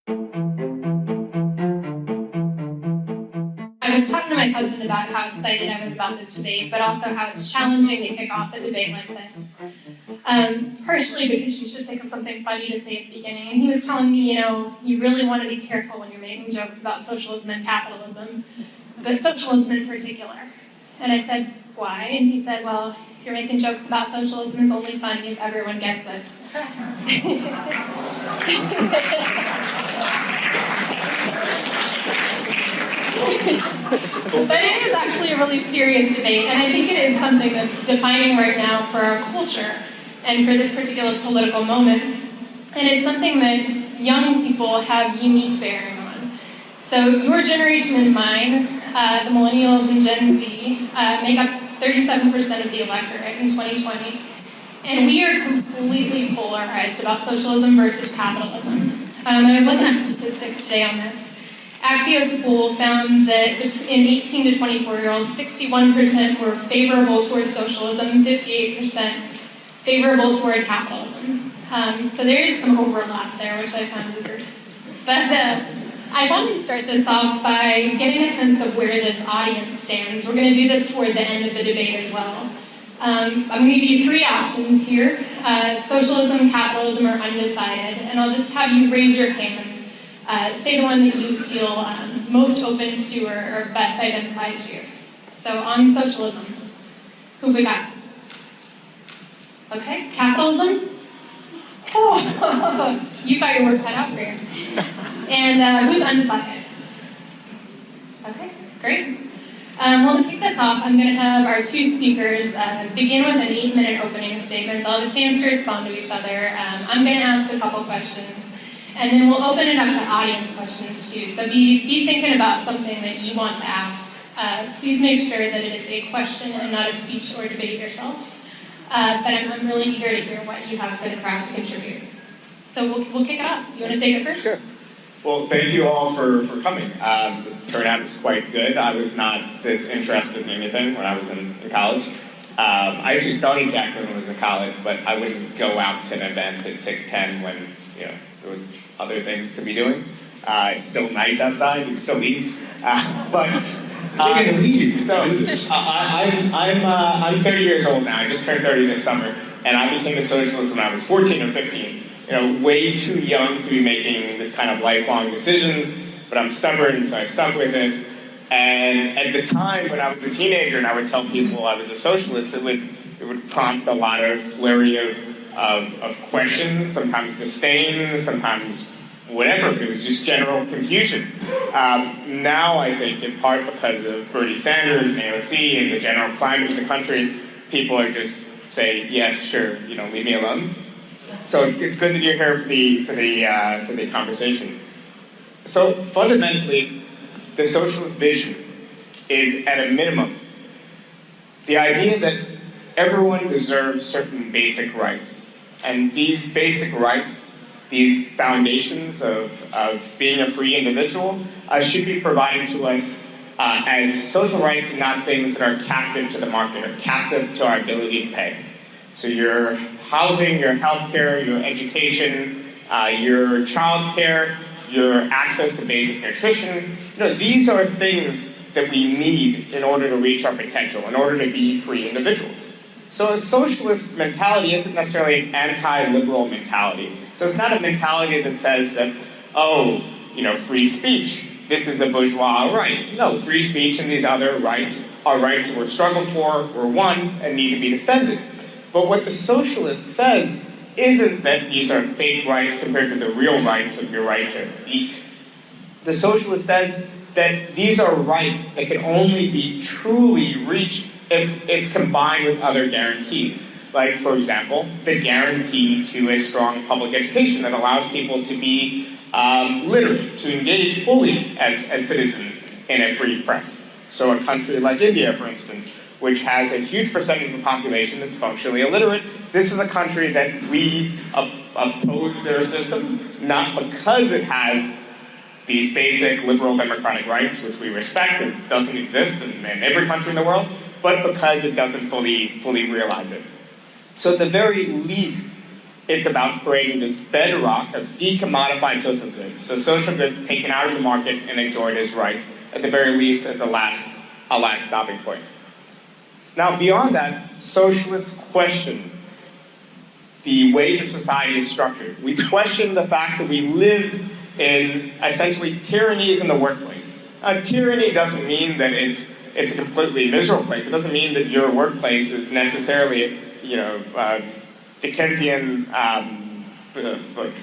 I was talking to my husband about how excited I was about this debate, but also how it's challenging to kick off a debate like this. Partially because you should think of something funny to say at the beginning. And he was telling me, you really want to be careful when you're making jokes about socialism and capitalism, but socialism in particular. And I said, why? And he said, well, if you're making jokes about socialism, it's only funny if everyone gets it. But it is actually a really serious debate, and I think it is something that's defining right now for our culture and for this particular political moment. And it's something that young people have unique bearing on. So your generation and mine, the millennials and Gen Z, make up 37% of the electorate in 2020. And we are completely polarized about socialism versus capitalism. I was looking at statistics today on this. Axios poll found that in 18 to 24-year-olds, 61% were favorable toward socialism, 58% favorable toward capitalism. So there is some overlap there, which I found weird. But I wanted to start this off by getting a sense of where this audience stands. We're going to do this toward the end of the debate as well. I'm going to give you three options here: socialism, capitalism, or undecided. And I'll just have you raise your hand. Say the one that you feel most open to or best identifies you. So on socialism, who we got? Okay, capitalism? Oh, you got your work cut out for you. And who's undecided? Okay, great. Well, to kick this off, I'm going to have our two speakers begin with an 8-minute opening statement. They'll have a chance to respond to each other. I'm going to ask a couple questions. And then we'll open it up to audience questions too. So be thinking about something that you want to ask. Please make sure that it is a question and not a speech or debate yourself. But I'm really eager to hear what you have for the crowd to contribute. So we'll kick it off. You want to take it first? Sure. Well, thank you all for coming. The turnout is quite good. I was not this interested in anything when I was in college. I actually started Jack when I was in college, but I wouldn't go out to an event at 6:10 when there was other things to be doing. It's still nice outside. You can still leave. So I'm 30 years old now. I just turned 30 this summer, and I became a socialist when I was 14 or 15. Way too young to be making this kind of lifelong decisions, but I'm stubborn, so I stuck with it. And at the time, when I was a teenager and I would tell people I was a socialist, it would prompt a lot of flurry of questions, sometimes disdain, sometimes whatever. It was just general confusion. Now I think, in part because of Bernie Sanders and AOC and the general climate of the country, people are just saying, yes, sure, leave me alone. So it's good that you're here for the conversation. So fundamentally, the socialist vision is, at a minimum, the idea that everyone deserves certain basic rights. And these basic rights, these foundations of being a free individual, should be provided to us as social rights and not things that are captive to the market or captive to our ability to pay. So your housing, your healthcare, your education, your childcare, your access to basic nutrition, these are things that we need in order to reach our potential, in order to be free individuals. So a socialist mentality isn't necessarily an anti-liberal mentality. So it's not a mentality that says that, free speech, this is a bourgeois right. No, free speech and these other rights are rights that we're struggled for, were won, and need to be defended. But what the socialist says isn't that these are fake rights compared to the real rights of your right to eat. The socialist says that these are rights that can only be truly reached if it's combined with other guarantees. Like, for example, the guarantee to a strong public education that allows people to be literate, to engage fully as citizens in a free press. So a country like India, for instance, which has a huge percentage of the population that's functionally illiterate, this is a country that we oppose their system, not because it has these basic liberal democratic rights, which we respect and doesn't exist in every country in the world, but because it doesn't fully realize it. So at the very least, It's about creating this bedrock of decommodified social goods. So social goods taken out of the market and enjoyed as rights, at the very least as a last stopping point. Now, beyond that, socialists question the way the society is structured. We question the fact that we live in essentially tyrannies in the workplace. Tyranny doesn't mean that it's a completely miserable place. It doesn't mean that your workplace is necessarily, Dickensian, like,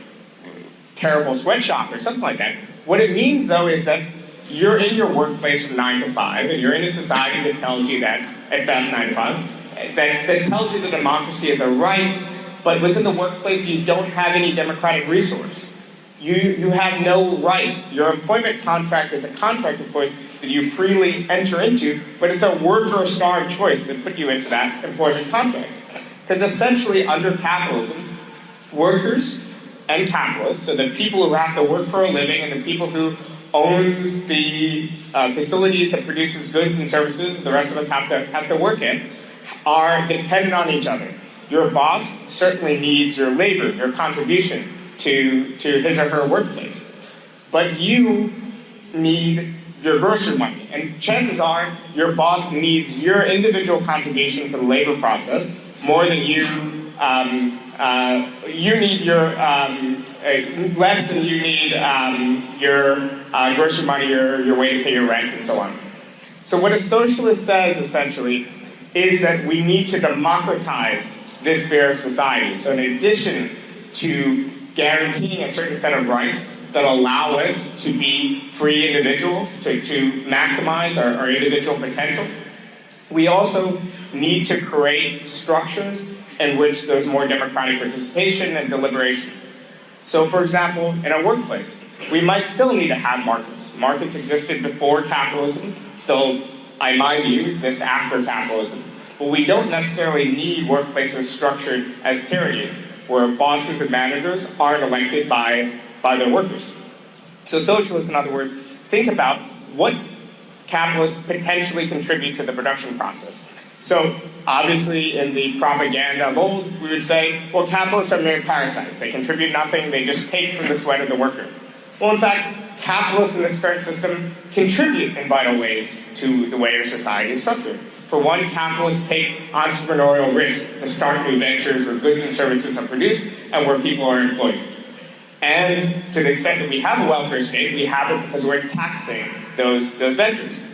terrible sweatshop or something like that. What it means, though, is that you're in your workplace from 9 to 5, and you're in a society that tells you that, at best 9 to 5, that tells you that democracy is a right, but within the workplace you don't have any democratic resource. You have no rights. Your employment contract is a contract, of course, that you freely enter into, but it's a work or a starve choice that put you into that employment contract. Because essentially, under capitalism, workers and capitalists, so the people who have to work for a living and the people who owns the facilities that produces goods and services the rest of us have to work in, are dependent on each other. Your boss certainly needs your labor, your contribution to his or her workplace. But you need your grocery money. And chances are your boss needs your individual contribution to the labor process more than you need your, less than you need your grocery money, your way to pay your rent, and so on. So what a socialist says, essentially, is that we need to democratize this sphere of society. So in addition to guaranteeing a certain set of rights that allow us to be free individuals, to maximize our individual potential, we also need to create structures in which there's more democratic participation and deliberation. So for example, in a workplace, we might still need to have markets. Markets existed before capitalism, though, in my view, exist after capitalism. But we don't necessarily need workplaces structured as tyrannies, where bosses and managers aren't elected by their workers. So socialists, in other words, think about what capitalists potentially contribute to the production process. So obviously in the propaganda of old, we would say, well, capitalists are mere parasites. They contribute nothing, they just take from the sweat of the worker. Well, in fact, capitalists in this current system contribute in vital ways to the way our society is structured. For one, capitalists take entrepreneurial risk to start new ventures where goods and services are produced and where people are employed. And to the extent that we have a welfare state, we have it because we're taxing those ventures.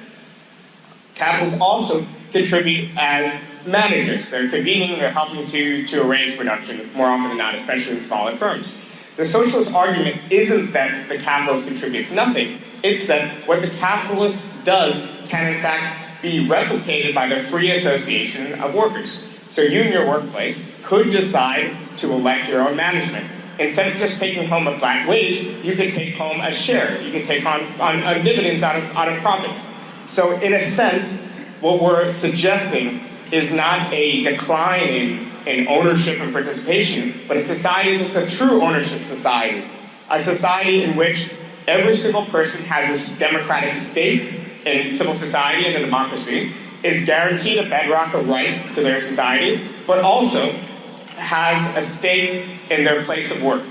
Capitalists also contribute as managers. They're convening, they're helping to arrange production more often than not, especially in smaller firms. The socialist argument isn't that the capitalist contributes nothing, it's that what the capitalist does can in fact be replicated by the free association of workers. So you in your workplace could decide to elect your own management. Instead of just taking home a flat wage, you could take home a share. You could take on dividends out of profits. So in a sense, what we're suggesting is not a decline in ownership and participation, but a society that's a true ownership society. A society in which every single person has a democratic stake in civil society and in democracy, is guaranteed a bedrock of rights to their society, but also has a stake in their place of work,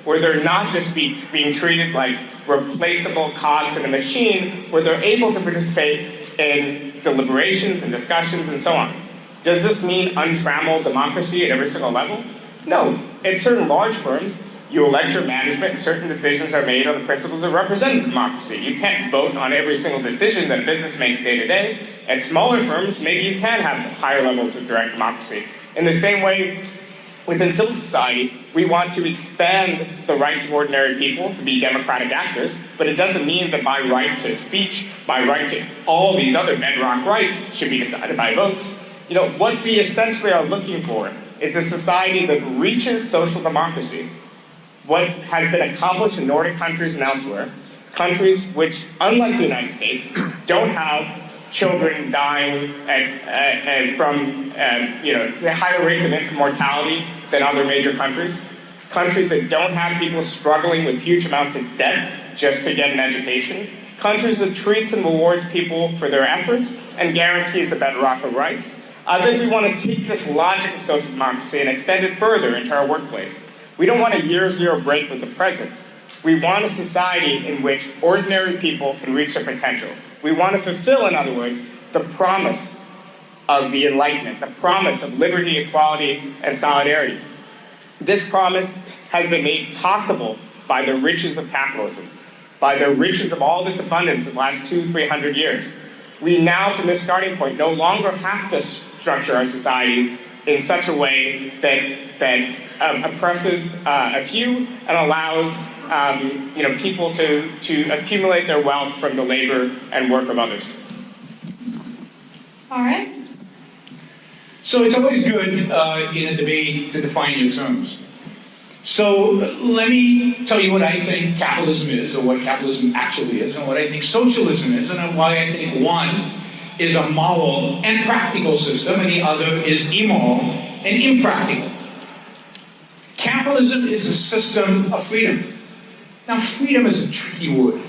where they're not just being treated like replaceable cogs in a machine, where they're able to participate in deliberations and discussions and so on. Does this mean untrammeled democracy at every single level? No. In certain large firms, you elect your management and certain decisions are made on the principles of representative democracy. You can't vote on every single decision that a business makes day to day. At smaller firms, maybe you can have higher levels of direct democracy. In the same way, within civil society, we want to expand the rights of ordinary people to be democratic actors, but it doesn't mean that my right to speech, my right to all these other bedrock rights should be decided by votes. You know, what we essentially are looking for is a society that reaches social democracy. What has been accomplished in Nordic countries and elsewhere, countries which, unlike the United States, don't have children dying from higher rates of infant mortality than other major countries, countries that don't have people struggling with huge amounts of debt just to get an education, countries that treats and rewards people for their efforts and guarantees a bedrock of rights, I think we want to take this logic of social democracy and extend it further into our workplace. We don't want a year-zero break with the present. We want a society in which ordinary people can reach their potential. We want to fulfill, in other words, the promise of the Enlightenment, the promise of liberty, equality, and solidarity. This promise has been made possible by the riches of capitalism, by the riches of all this abundance in the last 200-300 years. We now, from this starting point, no longer have to structure our societies in such a way that oppresses a few and allows people to accumulate their wealth from the labor and work of others. All right. So it's always good in a debate to define your terms. So let me tell you what I think capitalism is, or what capitalism actually is, and what I think socialism is, and why I think one is a moral and practical system, and the other is immoral and impractical. Capitalism is a system of freedom. Now, freedom is a tricky word,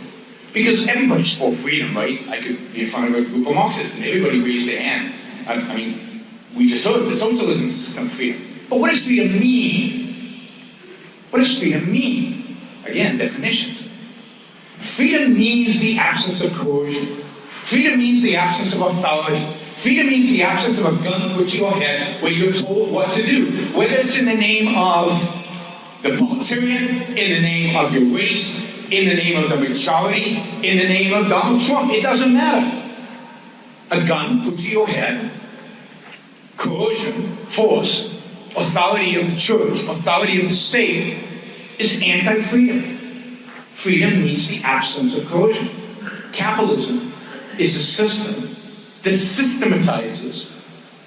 because everybody's for freedom, right? I could be in front of a group of Marxists, and everybody raised their hand. I mean, we just heard that socialism is a system of freedom. But what does freedom mean? What does freedom mean? Again, definitions. Freedom means the absence of coercion. Freedom means the absence of authority. Freedom means the absence of a gun put to your head where you're told what to do. Whether it's in the name of the proletariat, in the name of your race, in the name of the majority, in the name of Donald Trump, it doesn't matter. A gun put to your head, coercion, force, authority of the church, authority of the state, is anti-freedom. Freedom means the absence of coercion. Capitalism is a system that systematizes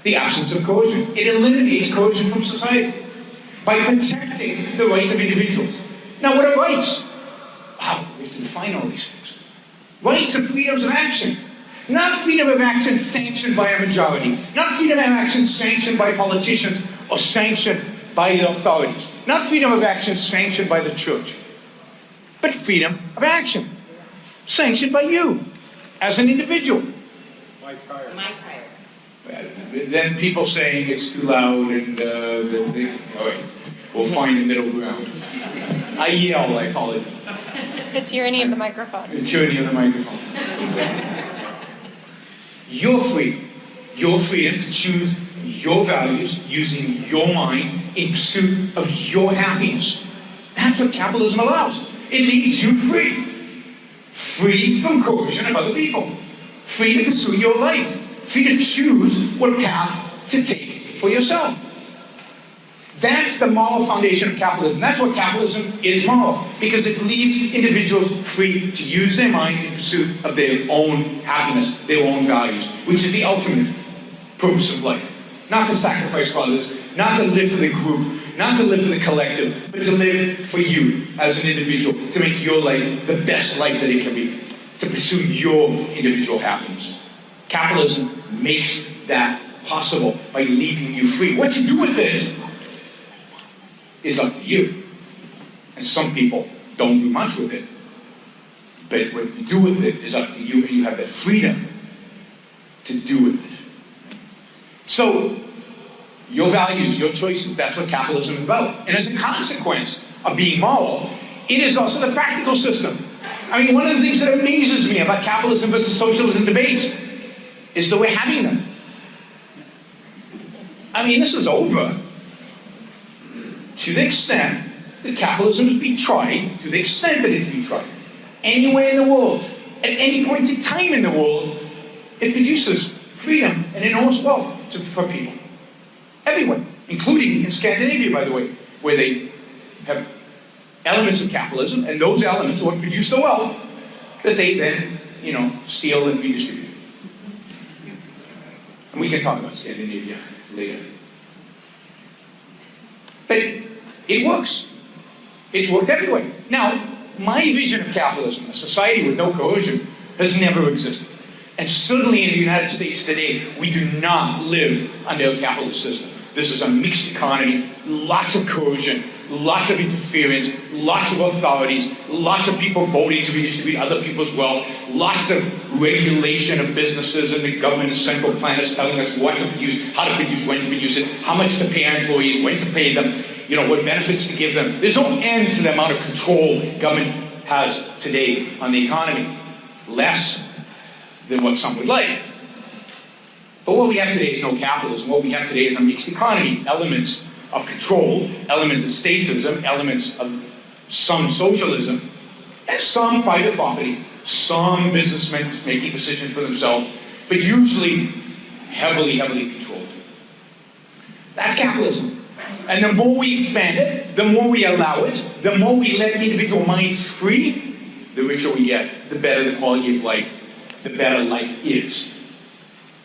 the absence of coercion. It eliminates coercion from society by protecting the rights of individuals. Now, what are rights? Wow, we have to define all these things. Rights and freedoms of action. Not freedom of action sanctioned by a majority. Not freedom of action sanctioned by politicians or sanctioned by the authorities. Not freedom of action sanctioned by the church. But freedom of action sanctioned by you as an individual. My tire. Then people saying it's too loud and all right, we'll find a middle ground. I yell, I apologize. The tyranny of the microphone. The tyranny of the microphone. Your freedom to choose your values using your mind in pursuit of your happiness. That's what capitalism allows. It leaves you free. Free from coercion of other people. Free to pursue your life. Free to choose what path to take for yourself. That's the moral foundation of capitalism. That's what capitalism is moral, because it leaves individuals free to use their mind in pursuit of their own happiness, their own values, which is the ultimate purpose of life. Not to sacrifice for others, not to live for the group, not to live for the collective, but to live for you as an individual, to make your life the best life that it can be, to pursue your individual happiness. Capitalism makes that possible by leaving you free. What you do with it is up to you. And some people don't do much with it. But what you do with it is up to you, and you have the freedom to do with it. So, your values, your choices, that's what capitalism is about. And as a consequence of being moral, it is also the practical system. I mean, one of the things that amazes me about capitalism versus socialism debates is that we're having them. I mean, this is over. To the extent that capitalism is being tried, to the extent that it's being tried, anywhere in the world, at any point in time in the world, it produces freedom and enormous wealth for people. Everywhere, including in Scandinavia, by the way, where they have elements of capitalism, and those elements are what produce the wealth that they then, steal and redistribute. And we can talk about Scandinavia later. But it works. It's worked everywhere. Now, my vision of capitalism, a society with no coercion, has never existed. And certainly in the United States today, we do not live under a capitalist system. This is a mixed economy, lots of coercion, lots of interference, lots of authorities, lots of people voting to redistribute other people's wealth, lots of regulation of businesses and the government and central planners telling us what to produce, how to produce, when to produce it, how much to pay our employees, when to pay them, what benefits to give them. There's no end to the amount of control government has today on the economy. Less than what some would like. But what we have today is no capitalism. What we have today is a mixed economy. Elements of control, elements of statism, elements of some socialism, and some private property, some businessmen making decisions for themselves, but usually heavily, heavily controlled. That's capitalism. And the more we expand it, the more we allow it, the more we let individual minds free, the richer we get, the better the quality of life, the better life is.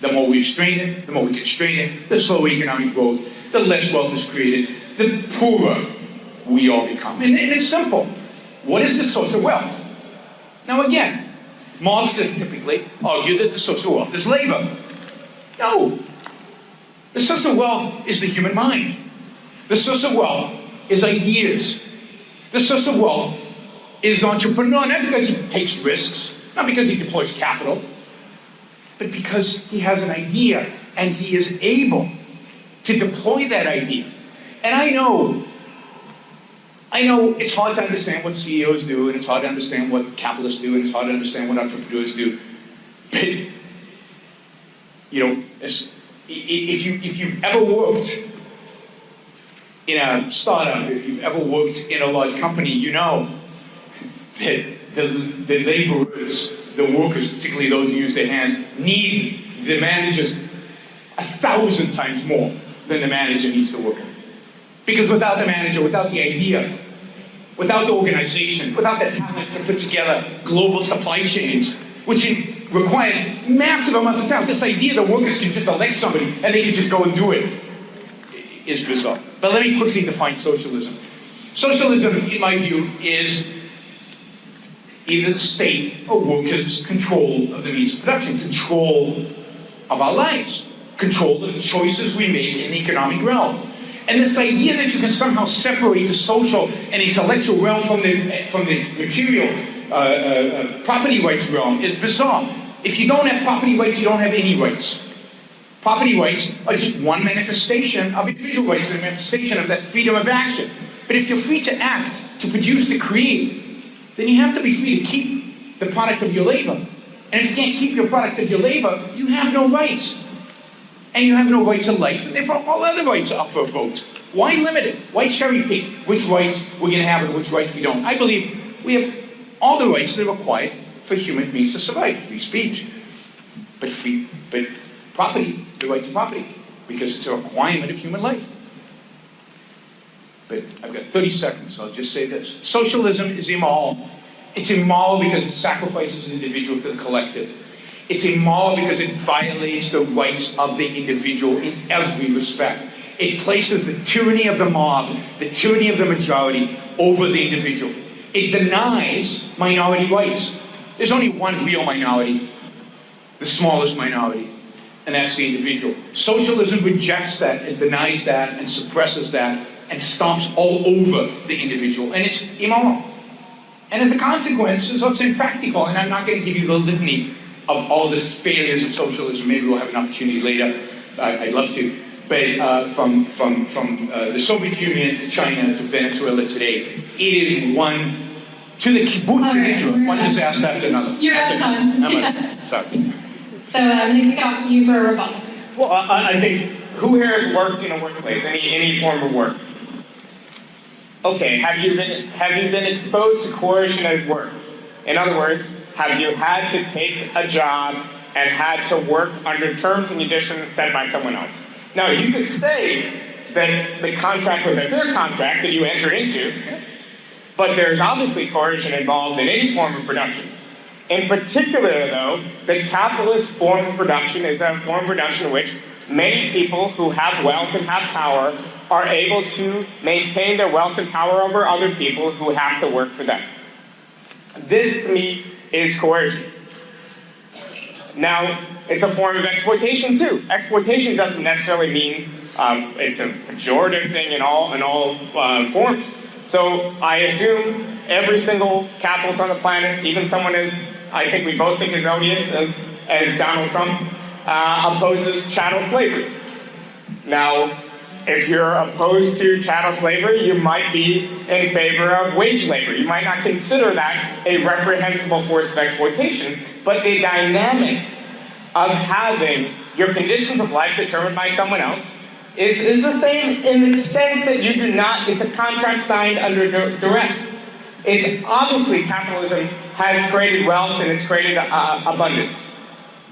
The more we restrain it, the more we constrain it, the slower economic growth, the less wealth is created, the poorer we all become. And it's simple. What is the source of wealth? Now again, Marxists typically argue that the source of wealth is labor. No. The source of wealth is the human mind. The source of wealth is ideas. The source of wealth is entrepreneur, not because he takes risks, not because he deploys capital, but because he has an idea and he is able to deploy that idea. And I know it's hard to understand what CEOs do, and it's hard to understand what capitalists do, and it's hard to understand what entrepreneurs do. But, if you've ever worked in a startup, if you've ever worked in a large company, you know that the laborers, the workers, particularly those who use their hands, need the managers 1,000 times more than the manager needs the worker. Because without the manager, without the idea, without the organization, without the talent to put together global supply chains, which requires massive amounts of talent, this idea that workers can just elect somebody and they can just go and do it is bizarre. But let me quickly define socialism. Socialism, in my view, is either the state or workers' control of the means of production, control of our lives, control of the choices we make in the economic realm. And this idea that you can somehow separate the social and intellectual realm from the material property rights realm is bizarre. If you don't have property rights, you don't have any rights. Property rights are just one manifestation of individual rights, a manifestation of that freedom of action. But if you're free to act, to produce, to create, then you have to be free to keep the product of your labor. And if you can't keep your product of your labor, you have no rights. And you have no right to life, and therefore all other rights are up for a vote. Why limit it? Why cherry pick which rights we're going to have and which rights we don't? I believe we have all the rights that are required for human beings to survive. Free speech, but property, the right to property, because it's a requirement of human life. But I've got 30 seconds, so I'll just say this. Socialism is immoral. It's immoral because it sacrifices an individual to the collective. It's immoral because it violates the rights of the individual in every respect. It places the tyranny of the mob, the tyranny of the majority, over the individual. It denies minority rights. There's only one real minority, the smallest minority, and that's the individual. Socialism rejects that and denies that and suppresses that and stomps all over the individual, and it's immoral. And as a consequence, it's impractical, and I'm not going to give you the litany of all the failures of socialism. Maybe we'll have an opportunity later. I'd love to. But from the Soviet Union to China to Venezuela today, it is one, to the kibbutz in Israel, one disaster after another. You're out of time. Sorry. So I'm going to kick it off to you for a rebuttal. Well, I think, who here has worked in a workplace, any form of work? Okay, have you been exposed to coercion at work? In other words, have you had to take a job and had to work under terms and conditions set by someone else? Now, you could say that the contract was a fair contract that you entered into, but there's obviously coercion involved in any form of production. In particular, though, the capitalist form of production is a form of production in which many people who have wealth and have power are able to maintain their wealth and power over other people who have to work for them. This, to me, is coercion. Now, it's a form of exploitation, too. Exploitation doesn't necessarily mean It's a pejorative thing in all forms. So I assume every single capitalist on the planet, even someone as I think we both think is odious as Donald Trump, opposes chattel slavery. Now, if you're opposed to chattel slavery, you might be in favor of wage labor. You might not consider that a reprehensible force of exploitation, but the dynamics of having your conditions of life determined by someone else is the same in the sense that you do not, it's a contract signed under duress. It's obviously capitalism has created wealth and it's created abundance.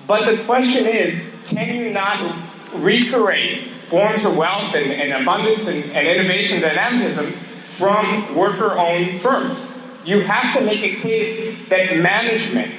But the question is, can you not recreate forms of wealth and abundance and innovation dynamism from worker-owned firms? You have to make a case that management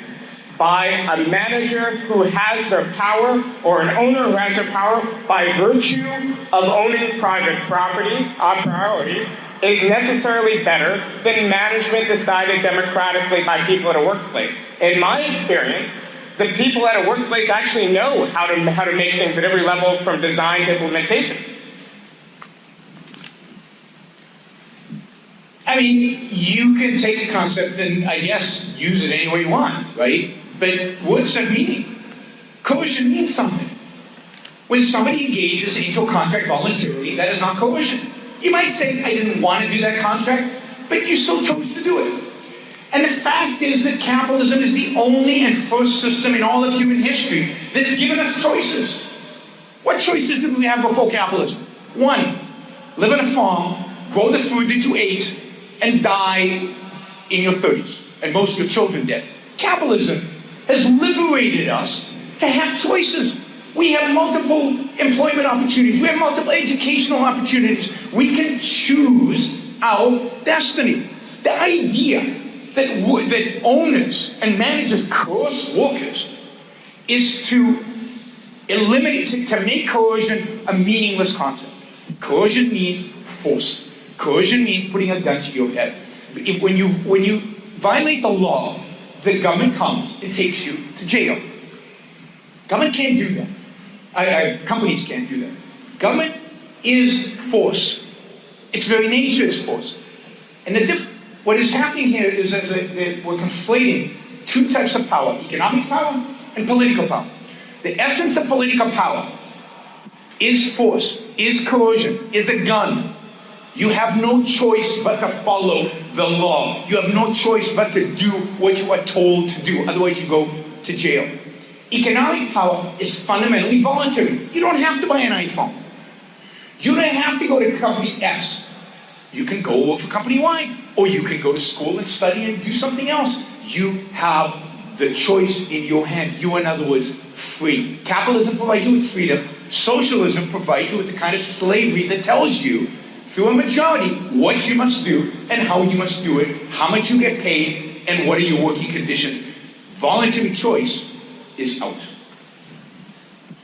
by a manager who has their power or an owner who has their power by virtue of owning private property, a priority, is necessarily better than management decided democratically by people at a workplace. In my experience, the people at a workplace actually know how to make things at every level from design to implementation. I mean, you can take a concept and, I guess, use it any way you want, right? But words have meaning. Coercion means something. When somebody engages into a contract voluntarily, that is not coercion. You might say, I didn't want to do that contract, but you still chose to do it. And the fact is that capitalism is the only and first system in all of human history that's given us choices. What choices did we have before capitalism? One, live on a farm, grow the food that you ate, and die in your 30s. And most of your children did. Capitalism has liberated us to have choices. We have multiple employment opportunities. We have multiple educational opportunities. We can choose our destiny. The idea that owners and managers coerce workers is to eliminate, to make coercion a meaningless concept. Coercion means force. Coercion means putting a gun to your head. When you violate the law, the government comes and takes you to jail. Government can't do that. Companies can't do that. Government is force. Its very nature is force. And what is happening here is that we're conflating two types of power, economic power and political power. The essence of political power is force, is coercion, is a gun. You have no choice but to follow the law. You have no choice but to do what you are told to do. Otherwise you go to jail. Economic power is fundamentally voluntary. You don't have to buy an iPhone. You don't have to go to company X. You can go work for company Y. Or you can go to school and study and do something else. You have the choice in your hand. You, in other words, free. Capitalism provides you with freedom. Socialism provides you with the kind of slavery that tells you, through a majority, what you must do and how you must do it, how much you get paid, and what are your working conditions. Voluntary choice is out.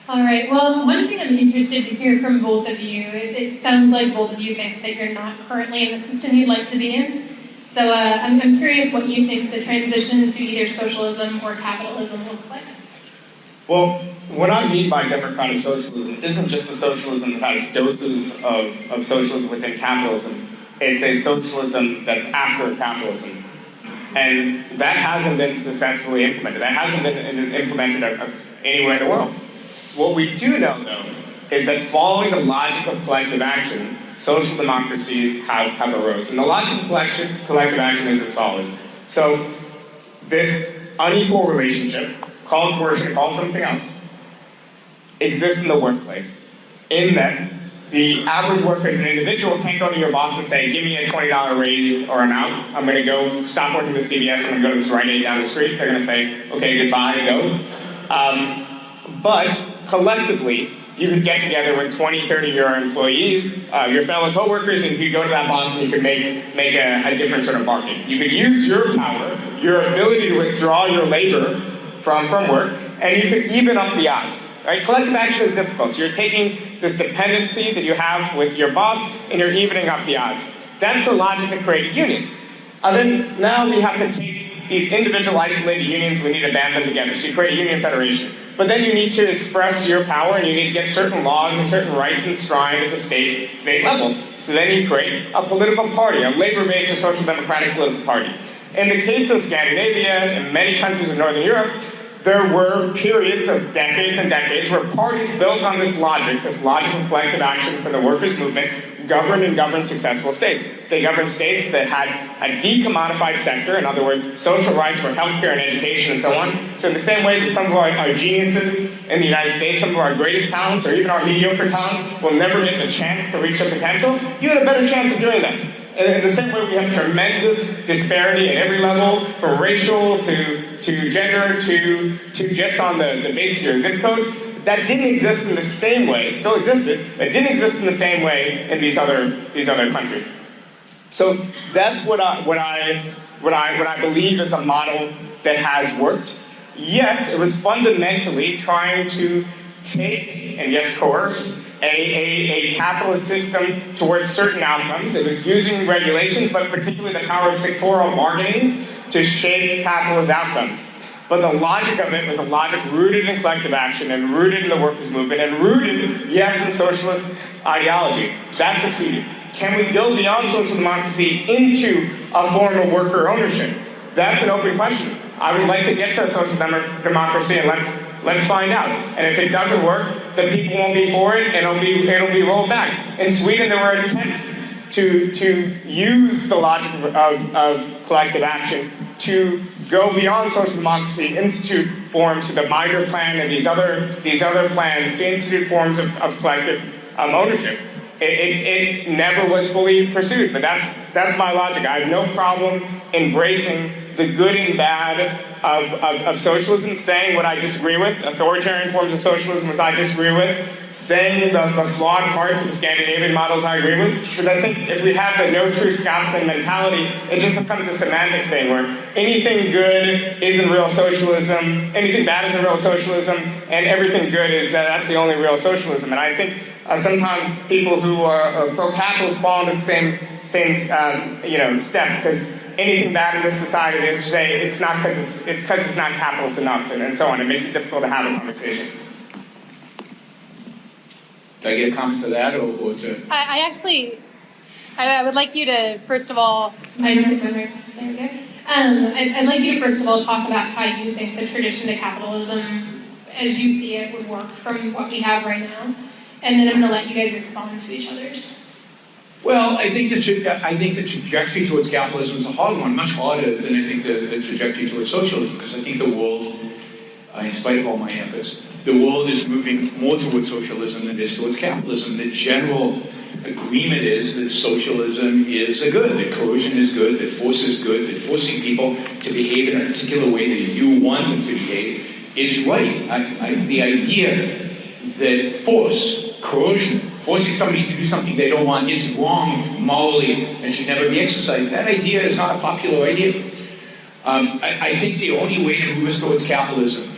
All right, well, one thing I'm interested to hear from both of you, it sounds like both of you think that you're not currently in the system you'd like to be in. So I'm curious what you think the transition to either socialism or capitalism looks like. Well, what I mean by democratic socialism isn't just a socialism that has doses of socialism within capitalism. It's a socialism that's after capitalism. And that hasn't been successfully implemented. That hasn't been implemented anywhere in the world. What we do know, though, is that following the logic of collective action, social democracies have arose. And the logic of collective action is as follows. So this unequal relationship, called coercion, called something else, exists in the workplace. In that the average worker as an individual can't go to your boss and say, give me a $20 raise or I'm out. I'm going to go stop working at CVS. I'm going to go to this Rite Aid down the street. They're going to say, okay, goodbye, go. But collectively, you could get together with 20, 30 of your employees, your fellow coworkers, and you could go to that boss and you could make a different sort of bargain. You could use your power, your ability to withdraw your labor from work, and you could even up the odds. Right? Collective action is difficult. So you're taking this dependency that you have with your boss and you're evening up the odds. That's the logic that created unions. And then now we have to take these individual isolated unions, we need to band them together. So you create a union federation. But then you need to express your power, and you need to get certain laws and certain rights enshrined at the state level. So then you create a political party, a labor-based or social democratic political party. In the case of Scandinavia and many countries of Northern Europe, there were periods of decades and decades where parties built on this logic of collective action for the workers' movement, governed successful states. They governed states that had a decommodified sector, in other words, social rights for healthcare and education and so on. So in the same way that some of our geniuses in the United States, some of our greatest talents, or even our mediocre talents, will never get the chance to reach their potential, you had a better chance of doing that. In the same way, we have tremendous disparity at every level, from racial to gender to just on the basis of your zip code. That didn't exist in the same way. It still existed. It didn't exist in the same way in these other countries. So that's what I believe is a model that has worked. Yes, it was fundamentally trying to take and yes, coerce a capitalist system towards certain outcomes. It was using regulations, but particularly the power of sectoral bargaining to shape capitalist outcomes. But the logic of it was a logic rooted in collective action and rooted in the workers' movement and rooted, yes, in socialist ideology. That succeeded. Can we go beyond social democracy into a form of worker ownership? That's an open question. I would like to get to a social democracy, and let's find out. And if it doesn't work, the people won't be for it, and it'll be rolled back. In Sweden, there were attempts to use the logic of collective action to go beyond social democracy, institute forms of the Mitre Plan and these other plans to institute forms of collective ownership. It never was fully pursued, but that's my logic. I have no problem embracing the good and bad of socialism, saying what I disagree with, authoritarian forms of socialism which I disagree with, saying the flawed parts of the Scandinavian models I agree with, because I think if we have the no true Scotsman mentality, it just becomes a semantic thing where anything good isn't real socialism, anything bad isn't real socialism, and everything good is that's the only real socialism. And I think sometimes people who are pro-capitalist fall into the same step, because anything bad in this society, they just say it's not because it's not capitalist enough, and so on. It makes it difficult to have a conversation. Do I get a comment to that, or to? I would like you to first of all. I don't think my mic's there. We go. I'd like you to first of all talk about how you think the tradition of capitalism, as you see it, would work from what we have right now, and then I'm going to let you guys respond to each other's. Well, I think the trajectory towards capitalism is a hard one, much harder than I think the trajectory towards socialism, because I think the world, in spite of all my efforts, the world is moving more towards socialism than it is towards capitalism. The general agreement is that socialism is a good, that coercion is good, that force is good, that forcing people to behave in a particular way that you want them to behave is right. The idea that force, coercion, forcing somebody to do something they don't want is wrong morally and should never be exercised. That idea is not a popular idea. I think the only way to move us towards capitalism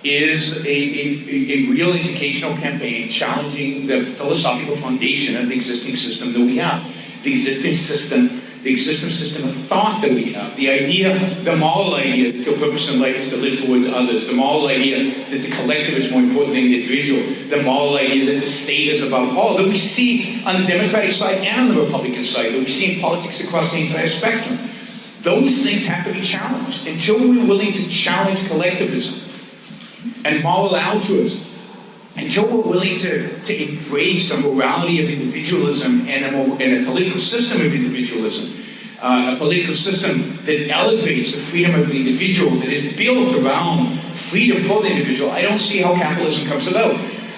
is a real educational campaign challenging the philosophical foundation of the existing system that we have. The existing system of thought that we have. The idea, the moral idea that the purpose in life is to live towards others. The moral idea that the collective is more important than the individual. The moral idea that the state is above all. That we see on the Democratic side and on the Republican side. That we see in politics across the entire spectrum. Those things have to be challenged. Until we're willing to challenge collectivism and moral altruism, until we're willing to embrace a morality of individualism and a political system of individualism, a political system that elevates the freedom of the individual, that is built around freedom for the individual, I don't see how capitalism comes about.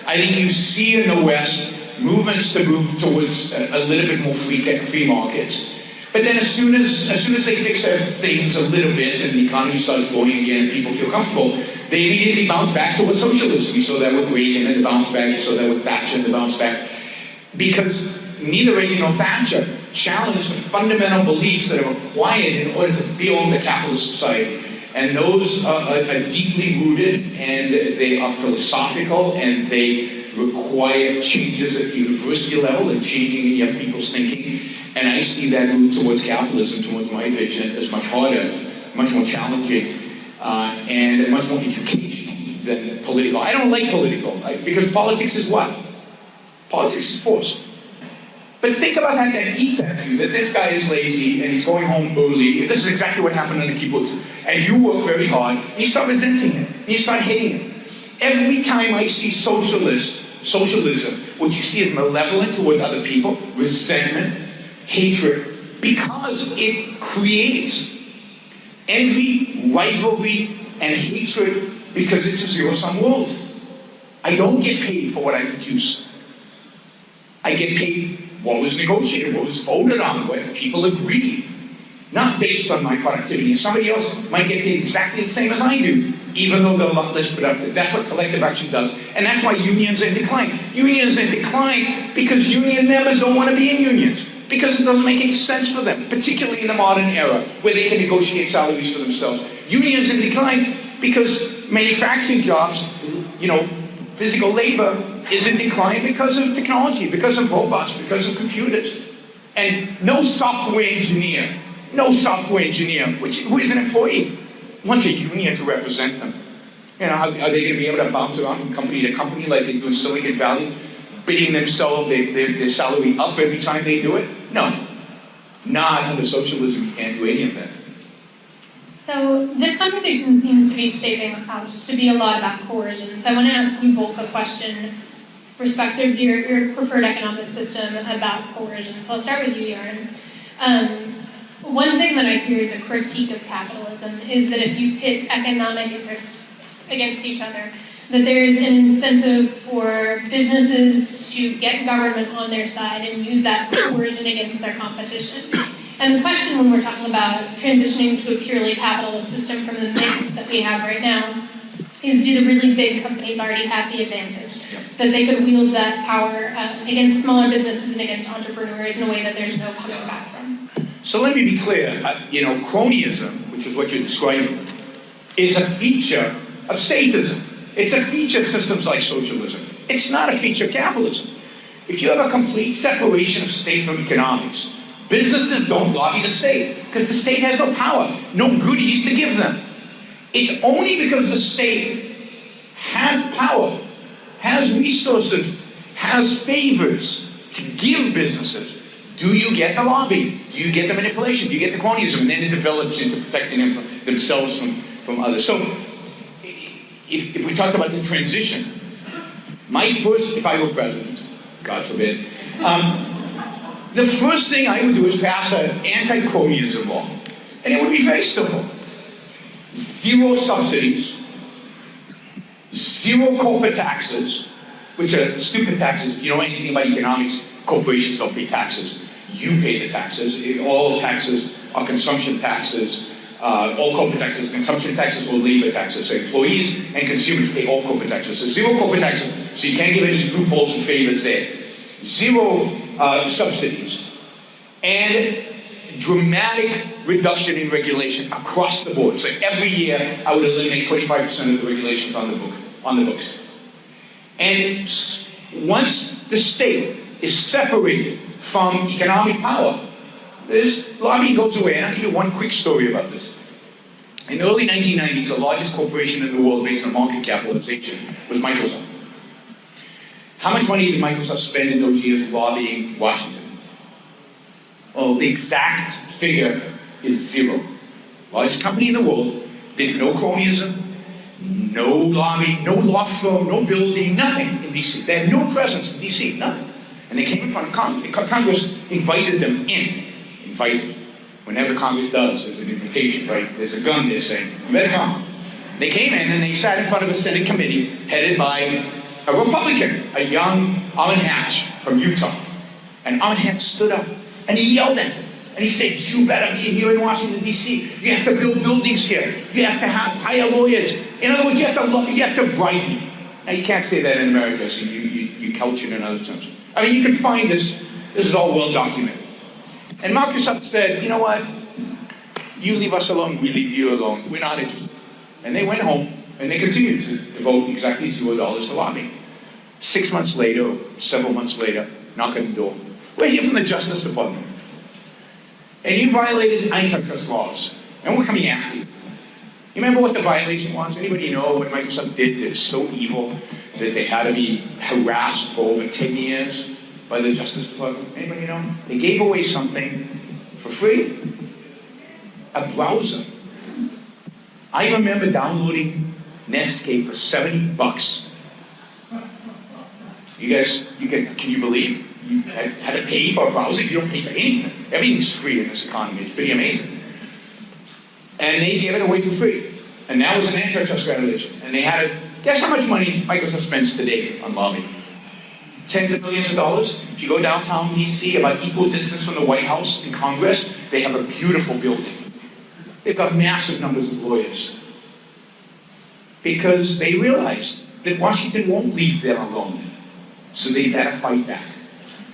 I think you see in the West movements to move towards a little bit more free markets. But then as soon as they fix things a little bit and the economy starts going again and people feel comfortable, they immediately bounce back towards socialism. You saw that with Reagan and the bounce back. You saw that with Thatcher and the bounce back. Because neither Reagan nor Thatcher challenged the fundamental beliefs that are required in order to build a capitalist society. And those are deeply rooted, and they are philosophical, and they require changes at university level and changing in young people's thinking. And I see that move towards capitalism, towards my vision, as much harder much more challenging, and much more educational than political. I don't like political, because politics is what? Politics is force. But think about that eats at you, that this guy is lazy and he's going home early. This is exactly what happened in the kibbutz. And you work very hard, and you start resenting it, and you start hating it. Every time I see socialism, what you see is malevolent toward other people, resentment, hatred, because it creates envy, rivalry, and hatred, because it's a zero-sum world. I don't get paid for what I produce. I get paid what was negotiated, what was voted on, what people agreed, not based on my productivity. And somebody else might get paid exactly the same as I do, even though they're a lot less productive. That's what collective action does. And that's why unions are in decline. Unions are in decline because union members don't want to be in unions, because it doesn't make any sense for them, particularly in the modern era, where they can negotiate salaries for themselves. Unions in decline because manufacturing jobs, physical labor, is in decline because of technology, because of robots, because of computers. And no software engineer, who is an employee, wants a union to represent them. Are they going to be able to bounce around from company to company like they do in Silicon Valley, bidding themselves their salary up every time they do it? No. Not under socialism, you can't do any of that. So this conversation seems to be shaping out to be a lot about coercion. So I want to ask you both a question, respective to your preferred economic system, about coercion. So I'll start with you, Yaron. One thing that I hear is a critique of capitalism is that if you pit economic interests against each other, that there is an incentive for businesses to get government on their side and use that coercion against their competition. And the question when we're talking about transitioning to a purely capitalist system from the mix that we have right now is, do the really big companies already have the advantage that they could wield that power against smaller businesses and against entrepreneurs in a way that there's no coming back from? So let me be clear. Cronyism, which is what you're describing, is a feature of statism. It's a feature of systems like socialism. It's not a feature of capitalism. If you have a complete separation of state from economics, businesses don't lobby the state because the state has no power, no goodies to give them. It's only because the state has power, has resources, has favors to give businesses. Do you get the lobby? Do you get the manipulation? Do you get the cronyism? And then it develops into protecting them from themselves from others. So if we talk about the transition, if I were president, God forbid, the first thing I would do is pass an anti-cronyism law. And it would be very simple. 0 subsidies, 0 corporate taxes, which are stupid taxes. If you know anything about economics, corporations don't pay taxes. You pay the taxes. All taxes are consumption taxes. All corporate taxes, consumption taxes, or labor taxes. So employees and consumers pay all corporate taxes. So 0 corporate taxes, so you can't give any loopholes and favors there. 0 subsidies. And dramatic reduction in regulation across the board. So every year, I would eliminate 25% of the regulations on the books. And once the state is separated from economic power, this lobby goes away. And I'll give you one quick story about this. In the early 1990s, the largest corporation in the world based on market capitalization was Microsoft. How much money did Microsoft spend in those years lobbying Washington? Well, the exact figure is 0. Largest company in the world, did no cronyism, no lobby, no law firm, no building, nothing in D.C. They had no presence in D.C., nothing. And they came in front of Congress. Congress invited them in. Invited. Whenever Congress does, there's an invitation, right? There's a gun there saying, you better come. They came in and they sat in front of a Senate committee headed by a Republican, a young Orrin Hatch from Utah. And Orrin Hatch stood up and he yelled at them. And he said, you better be here in Washington, D.C. You have to build buildings here. You have to hire lawyers. In other words, you have to bribe me. Now, you can't say that in America, so you couch it in other terms. I mean, you can find this. This is all well documented. And Microsoft said, you know what? You leave us alone, we leave you alone. We're not interested. And they went home, and they continued to devote exactly $0 to lobbying. 6 months later, or several months later, knock on the door. We're here from the Justice Department. And you violated antitrust laws. and we're coming after you. You remember what the violation was? Anybody know what Microsoft did that is so evil that they had to be harassed for over 10 years by the Justice Department? Anybody know? They gave away something for free. A browser. I remember downloading Netscape for $70. You guys, can you believe you had to pay for a browser? You don't pay for anything. Everything's free in this economy. It's pretty amazing. And they gave it away for free. And that was an antitrust violation. And they had to, guess how much money Microsoft spends today on lobbying? Tens of millions of dollars. If you go downtown DC, about equal distance from the White House and Congress, they have a beautiful building. They've got massive numbers of lawyers. Because they realized that Washington won't leave them alone. So they better fight back.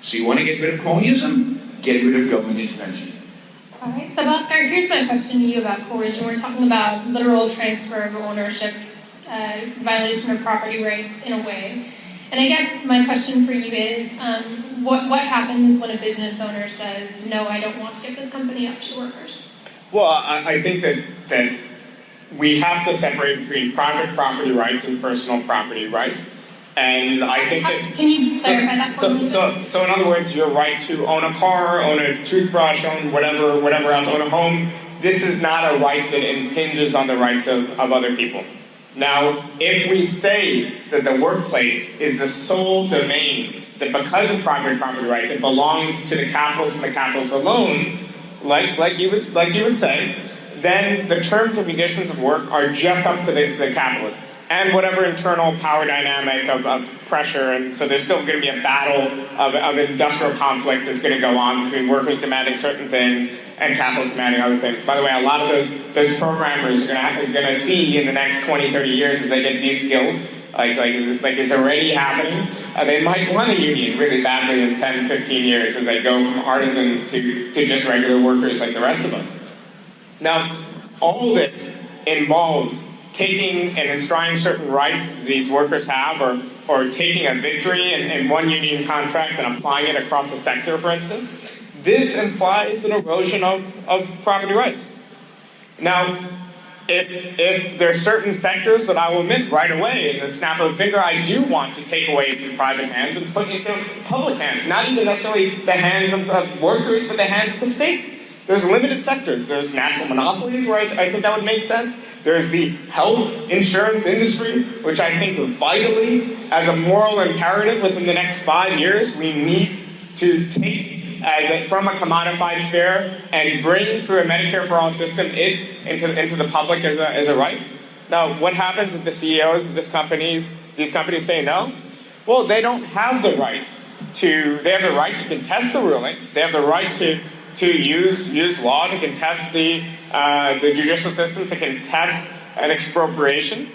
So you want to get rid of cronyism? Get rid of government intervention. All right, so Oscar, here's my question to you about coercion. We're talking about literal transfer of ownership, violation of property rights in a way. And I guess my question for you is, what happens when a business owner says, no, I don't want to give this company up to workers? Well, I think that we have to separate between private property rights and personal property rights. And I think that... Can you clarify that for me? So in other words, your right to own a car, own a toothbrush, own whatever else, own a home, this is not a right that impinges on the rights of other people. Now, if we say that the workplace is the sole domain, that because of private property rights, it belongs to the capitalists and the capitalists alone, like you would say, then the terms and conditions of work are just up to the capitalists. And whatever internal power dynamic of pressure, and so there's still going to be a battle of industrial conflict that's going to go on between workers demanding certain things and capitalists demanding other things. By the way, a lot of those programmers are going to see in the next 20, 30 years as they get de-skilled, like it's already happening. They might want a union really badly in 10, 15 years as they go from artisans to just regular workers like the rest of us. Now, all this involves taking and enshrining certain rights these workers have, or taking a victory in one union contract and applying it across the sector, for instance. This implies an erosion of property rights. Now, if there are certain sectors that I will admit right away, in the snap of a finger, I do want to take away from private hands and put into public hands, not even necessarily the hands of workers, but the hands of the state. There's limited sectors. There's natural monopolies where I think that would make sense. There's the health insurance industry, which I think vitally, as a moral imperative within the next 5 years, we need to take from a commodified sphere and bring through a Medicare for All system into the public as a right. Now, what happens if the CEOs of these companies say no? Well, they don't have the right they have the right to contest the ruling. They have the right to use law to contest the judicial system, to contest an expropriation.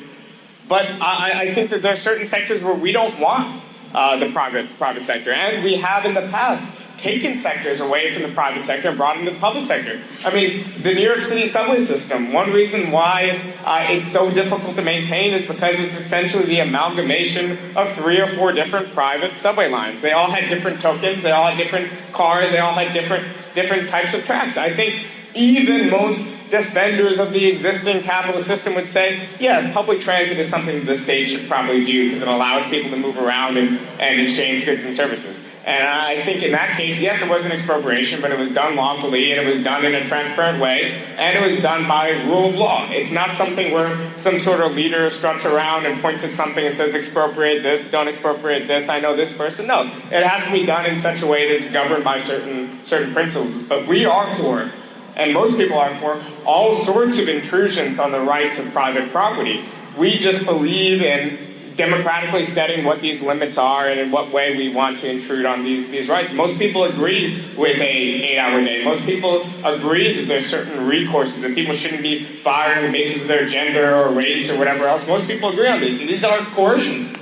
But I think that there are certain sectors where we don't want the private sector, and we have in the past taken sectors away from the private sector and brought them to the public sector. I mean, the New York City subway system, one reason why it's so difficult to maintain is because it's essentially the amalgamation of 3 or 4 different private subway lines. They all had different tokens, they all had different cars, they all had different types of tracks. I think even most defenders of the existing capitalist system would say, yeah, public transit is something that the state should probably do because it allows people to move around and exchange goods and services. And I think in that case, yes, it was an expropriation, but it was done lawfully, and it was done in a transparent way, and it was done by rule of law. It's not something where some sort of leader struts around and points at something and says, expropriate this, don't expropriate this, I know this person. No, it has to be done in such a way that it's governed by certain principles. But we are for, and most people are for, all sorts of intrusions on the rights of private property. We just believe in democratically setting what these limits are and in what way we want to intrude on these rights. Most people agree with an 8-hour day. Most people agree that there's certain recourses, that people shouldn't be fired on the basis of their gender or race or whatever else. Most people agree on these, and these are coercions.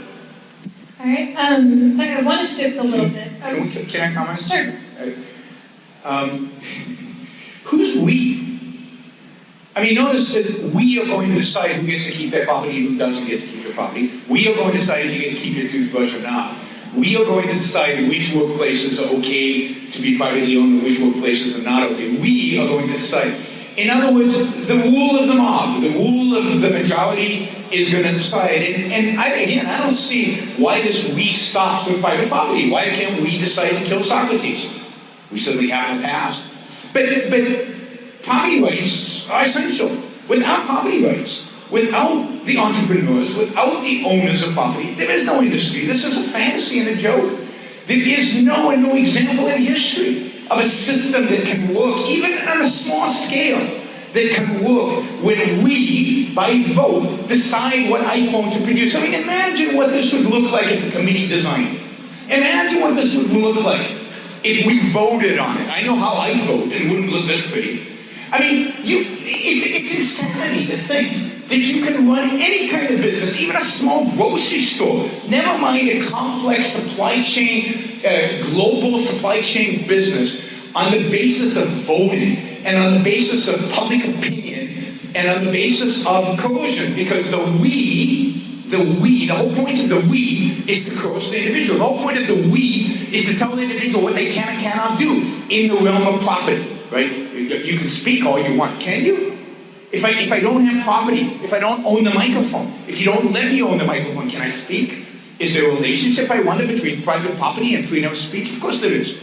All right, so I want to shift a little bit. Can I comment? Sure. Who's we? I mean, notice that we are going to decide who gets to keep their property and who doesn't get to keep their property. We are going to decide if you get to keep your toothbrush or not. We are going to decide which workplaces are okay to be privately owned and which workplaces are not okay. We are going to decide. In other words, the rule of the mob, the rule of the majority is going to decide. And I don't see why this we stops with private property. Why can't we decide to kill Socrates? We certainly have in the past. But property rights are essential. Without property rights, without the entrepreneurs, without the owners of property, there is no industry. This is a fantasy and a joke. There is no example in history of a system that can work, even on a small scale, that can work when we, by vote, decide what iPhone to produce. I mean, imagine what this would look like if a committee designed it. Imagine what this would look like if we voted on it. I know how I vote, and it wouldn't look this pretty. I mean, it's insanity to think that you can run any kind of business, even a small grocery store, never mind a complex supply chain, global supply chain business, on the basis of voting, and on the basis of public opinion, and on the basis of coercion, because the whole point of the we is to coerce the individual. The whole point of the we is to tell the individual what they can and cannot do in the realm of property, right? You can speak all you want, can you? If I don't have property, if I don't own the microphone, if you don't let me own the microphone, can I speak? Is there a relationship, I wonder, between private property and freedom of speech? Of course there is.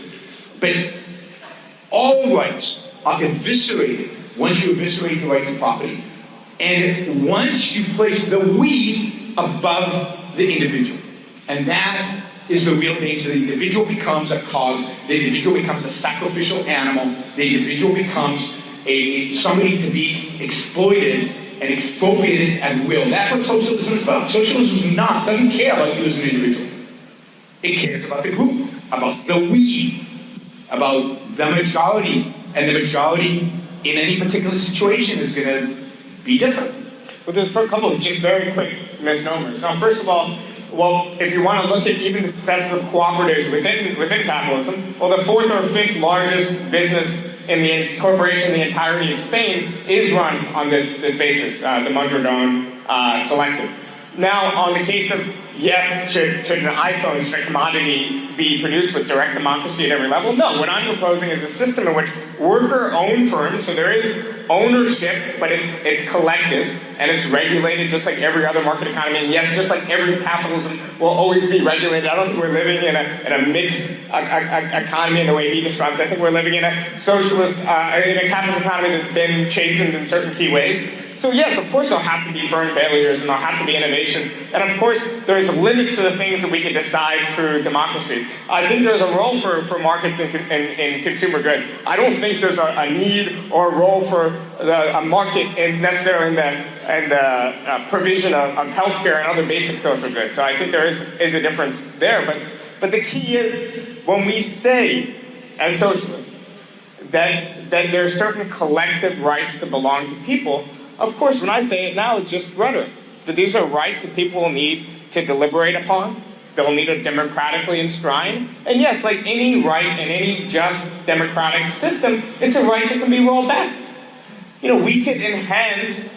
But all rights are eviscerated once you eviscerate the right to property. And once you place the we above the individual. And that is the real danger. The individual becomes a cog. The individual becomes a sacrificial animal. The individual becomes somebody to be exploited and expropriated at will. That's what socialism is about. Socialism doesn't care about you as an individual. It cares about the group, about the we, about the majority. And the majority in any particular situation is going to be different. Well, there's a couple of just very quick misnomers. Now, first of all, if you want to look at even the success of cooperatives within capitalism, the fourth or fifth largest business in the corporation in the entirety of Spain is run on this basis, the Mondragon Collective. Now, on the case of, yes, should an iPhone, should a commodity be produced with direct democracy at every level? No, what I'm proposing is a system in which worker-owned firms, so there is ownership, but it's collective, and it's regulated just like every other market economy. And yes, just like every capitalism will always be regulated. I don't think we're living in a mixed economy in the way he describes. I think we're living in a socialist, in a capitalist economy that's been chastened in certain key ways. So yes, of course there'll have to be firm failures and there'll have to be innovations. And of course, there's limits to the things that we can decide through democracy. I think there's a role for markets in consumer goods. I don't think there's a need or a role for a market necessarily in the provision of healthcare and other basic social goods. So I think there is a difference there. But the key is when we say, as socialists, that there are certain collective rights that belong to people. Of course, when I say it now, it's just rhetoric. That these are rights that people will need to deliberate upon. They'll need to democratically enshrine. And yes, like any right in any just democratic system, it's a right that can be rolled back. We can enhance,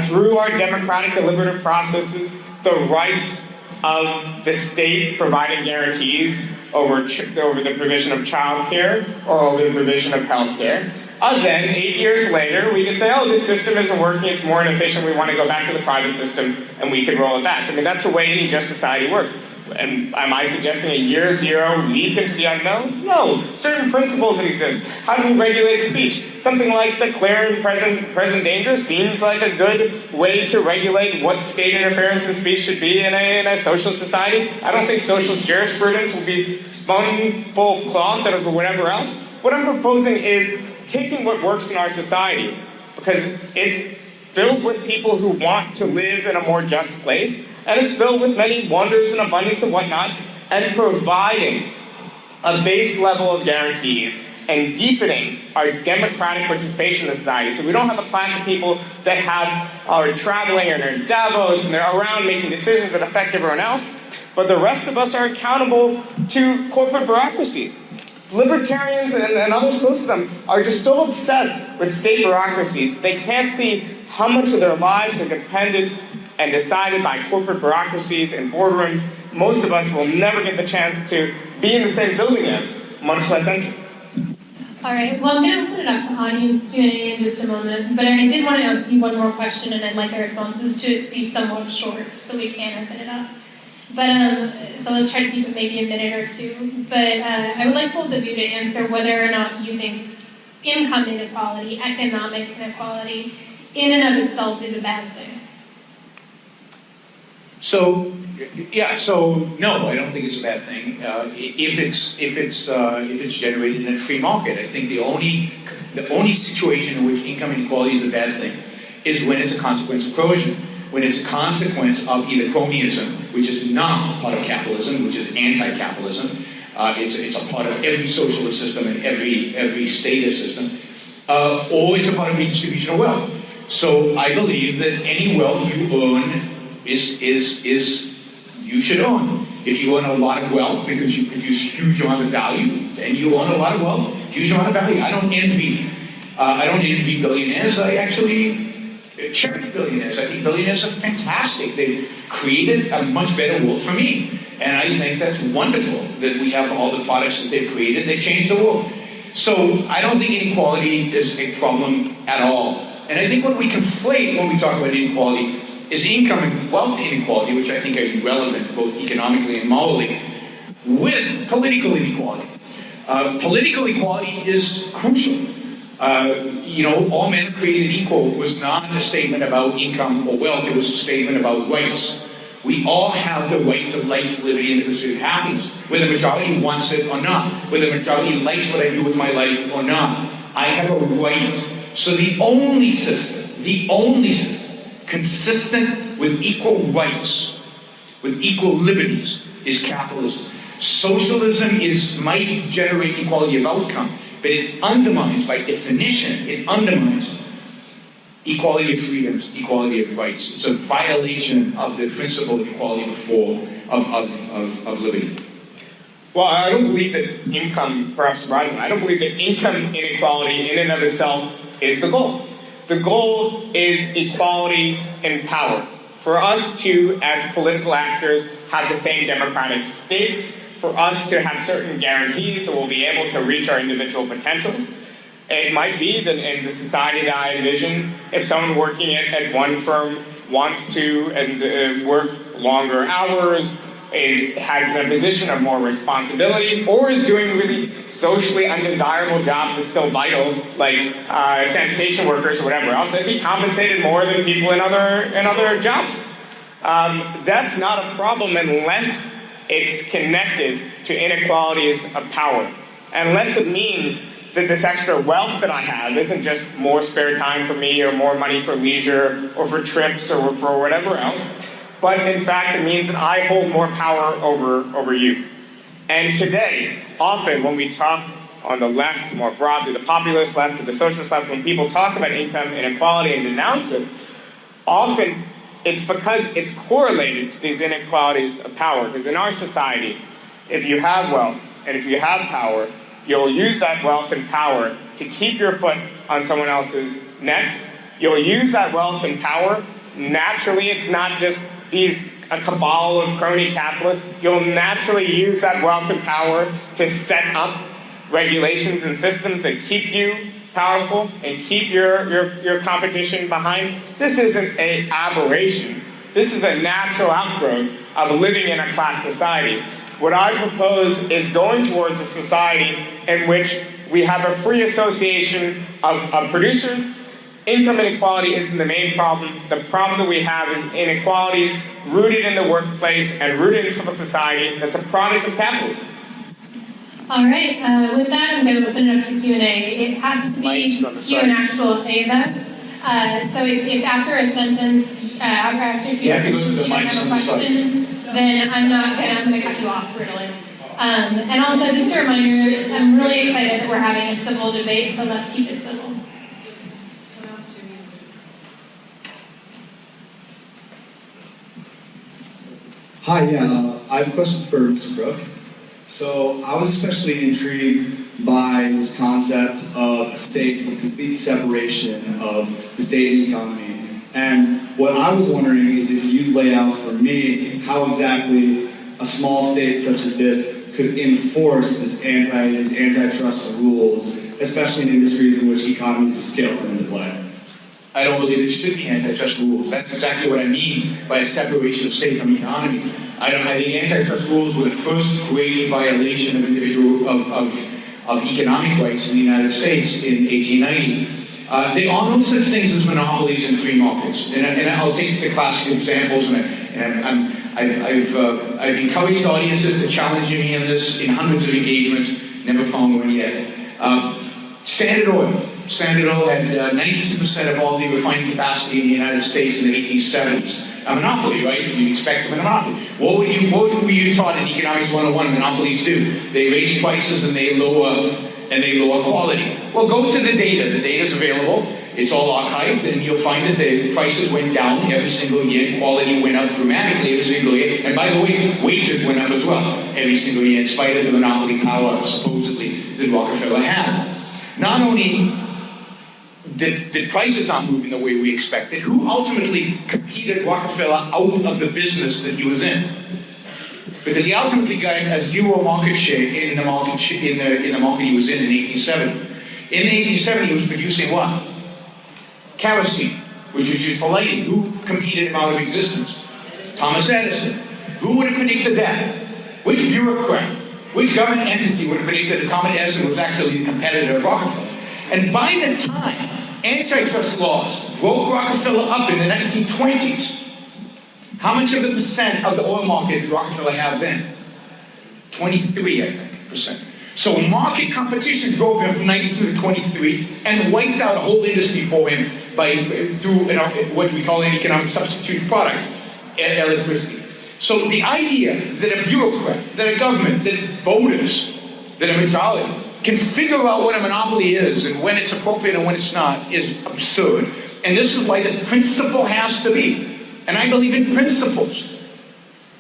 through our democratic deliberative processes, the rights of the state providing guarantees over the provision of child care or over the provision of health care. Then, 8 years later, we can say, this system isn't working, it's more inefficient, we want to go back to the private system, and we can roll it back. I mean, that's the way any just society works. And am I suggesting a year zero leap into the unknown? No. Certain principles that exist. How do we regulate speech? Something like the clear and present danger seems like a good way to regulate what state interference in speech should be in a social society. I don't think socialist jurisprudence will be spun full of cloth or whatever else. What I'm proposing is taking what works in our society, because it's filled with people who want to live in a more just place, and it's filled with many wonders and abundance and whatnot, and providing a base level of guarantees and deepening our democratic participation in society. So we don't have a class of people that are traveling and they're in Davos and they're around making decisions that affect everyone else, but the rest of us are accountable to corporate bureaucracies. Libertarians and others close to them are just so obsessed with state bureaucracies, they can't see how much of their lives are dependent and decided by corporate bureaucracies and boardrooms. Most of us will never get the chance to be in the same building as, much less enter. All right, well, I'm going to open it up to audience Q&A in just a moment, but I did want to ask you one more question, and I'd like our responses to be somewhat short, so we can open it up. But, so let's try to keep it maybe a minute or two. But I would like both of you to answer whether or not you think income inequality, economic inequality, in and of itself is a bad thing. So, yeah, so no, I don't think it's a bad thing. If it's generated in a free market, I think the only situation in which income inequality is a bad thing is when it's a consequence of coercion, when it's a consequence of either cronyism, which is not part of capitalism, which is anti-capitalism. It's a part of every socialist system and every status system, or it's a part of redistribution of wealth. So I believe that any wealth you earn is you should own. If you earn a lot of wealth because you produce a huge amount of value, then you earn a lot of wealth, huge amount of value. I don't envy billionaires. I actually cherish billionaires. I think billionaires are fantastic. They've created a much better world for me. And I think that's wonderful that we have all the products that they've created. They've changed the world. So I don't think inequality is a problem at all. And I think what we conflate when we talk about inequality is income and wealth inequality, which I think are irrelevant both economically and morally, with political inequality. Political equality is crucial. All men are created equal was not a statement about income or wealth, it was a statement about rights. We all have the right to life, liberty, and the pursuit of happiness, whether the majority wants it or not, whether the majority likes what I do with my life or not. I have a right. So the only system consistent with equal rights, with equal liberties, is capitalism. Socialism might generate equality of outcome, but it undermines, by definition, equality of freedoms, equality of rights. It's a violation of the principle of equality of liberty. Well, I don't believe that income, perhaps surprisingly, I don't believe that income inequality in and of itself is the goal. The goal is equality in power. For us to, as political actors, have the same democratic states, for us to have certain guarantees that we'll be able to reach our individual potentials. It might be that in the society that I envision, if someone working at one firm wants to work longer hours, has a position of more responsibility, or is doing a really socially undesirable job that's still vital, like sanitation workers or whatever else, they'd be compensated more than people in other jobs. That's not a problem unless it's connected to inequalities of power. Unless it means that this extra wealth that I have isn't just more spare time for me or more money for leisure or for trips or for whatever else, but in fact it means that I hold more power over you. And today, often when we talk on the left, more broadly, the populist left or the socialist left, when people talk about income inequality and denounce it, often it's because it's correlated to these inequalities of power. Because in our society, if you have wealth and if you have power, you'll use that wealth and power to keep your foot on someone else's neck. You'll use that wealth and power. Naturally, it's not just a cabal of crony capitalists. You'll naturally use that wealth and power to set up regulations and systems that keep you powerful and keep your competition behind. This isn't an aberration. This is a natural outgrowth of living in a class society. What I propose is going towards a society in which we have a free association of producers. Income inequality isn't the main problem. The problem that we have is inequalities rooted in the workplace and rooted in civil society that's a product of capitalism. All right, with that, I'm going to open it up to Q&A. It has to be Q and actual A. So if after a sentence, after two sentences, you don't have a question, then I'm going to cut you off brutally. And also, just a reminder, I'm really excited that we're having a civil debate, so let's keep it civil. Hi, I have a question for Mr. Brooke. So I was especially intrigued by this concept of a state with complete separation of the state and economy. And what I was wondering is if you'd lay out for me how exactly a small state such as this could enforce these antitrust rules especially in industries in which economies of scale come into play? I don't believe there should be antitrust rules. That's exactly what I mean by a separation of state from economy. I think antitrust rules were the first grave violation of individual of economic rights in the United States in 1890. There are no such things as monopolies in free markets. And I'll take the classic examples, and I've encouraged audiences to challenge me on this in hundreds of engagements, never found one yet. Standard Oil. Standard Oil had 92% of all the refining capacity in the United States in the 1870s. A monopoly, right? You'd expect a monopoly. What were you taught in Economics 101 monopolies do? They raise prices and they lower quality. Well, go to the data. The data's available. It's all archived, and you'll find that the prices went down every single year, quality went up dramatically every single year, and by the way, wages went up as well every single year, in spite of the monopoly power, supposedly, that Rockefeller had. Not only did prices not move in the way we expected, who ultimately competed Rockefeller out of the business that he was in? Because he ultimately got a zero market share in the market he was in 1870. In 1870, he was producing what? Kerosene, which was used for lighting. Who competed him out of existence? Thomas Edison. Who would have predicted that? Which bureaucrat, which government entity would have predicted that Thomas Edison was actually the competitor of Rockefeller? And by the time antitrust laws broke Rockefeller up in the 1920s, how much of the percent of the oil market did Rockefeller have then? 23, I think, percent. So market competition drove him from 92 to 23 and wiped out a whole industry for him through what we call an economic substitute product, electricity. So the idea that a bureaucrat, that a government, that voters, that a majority can figure out what a monopoly is and when it's appropriate and when it's not is absurd. And this is why the principle has to be, and I believe in principles,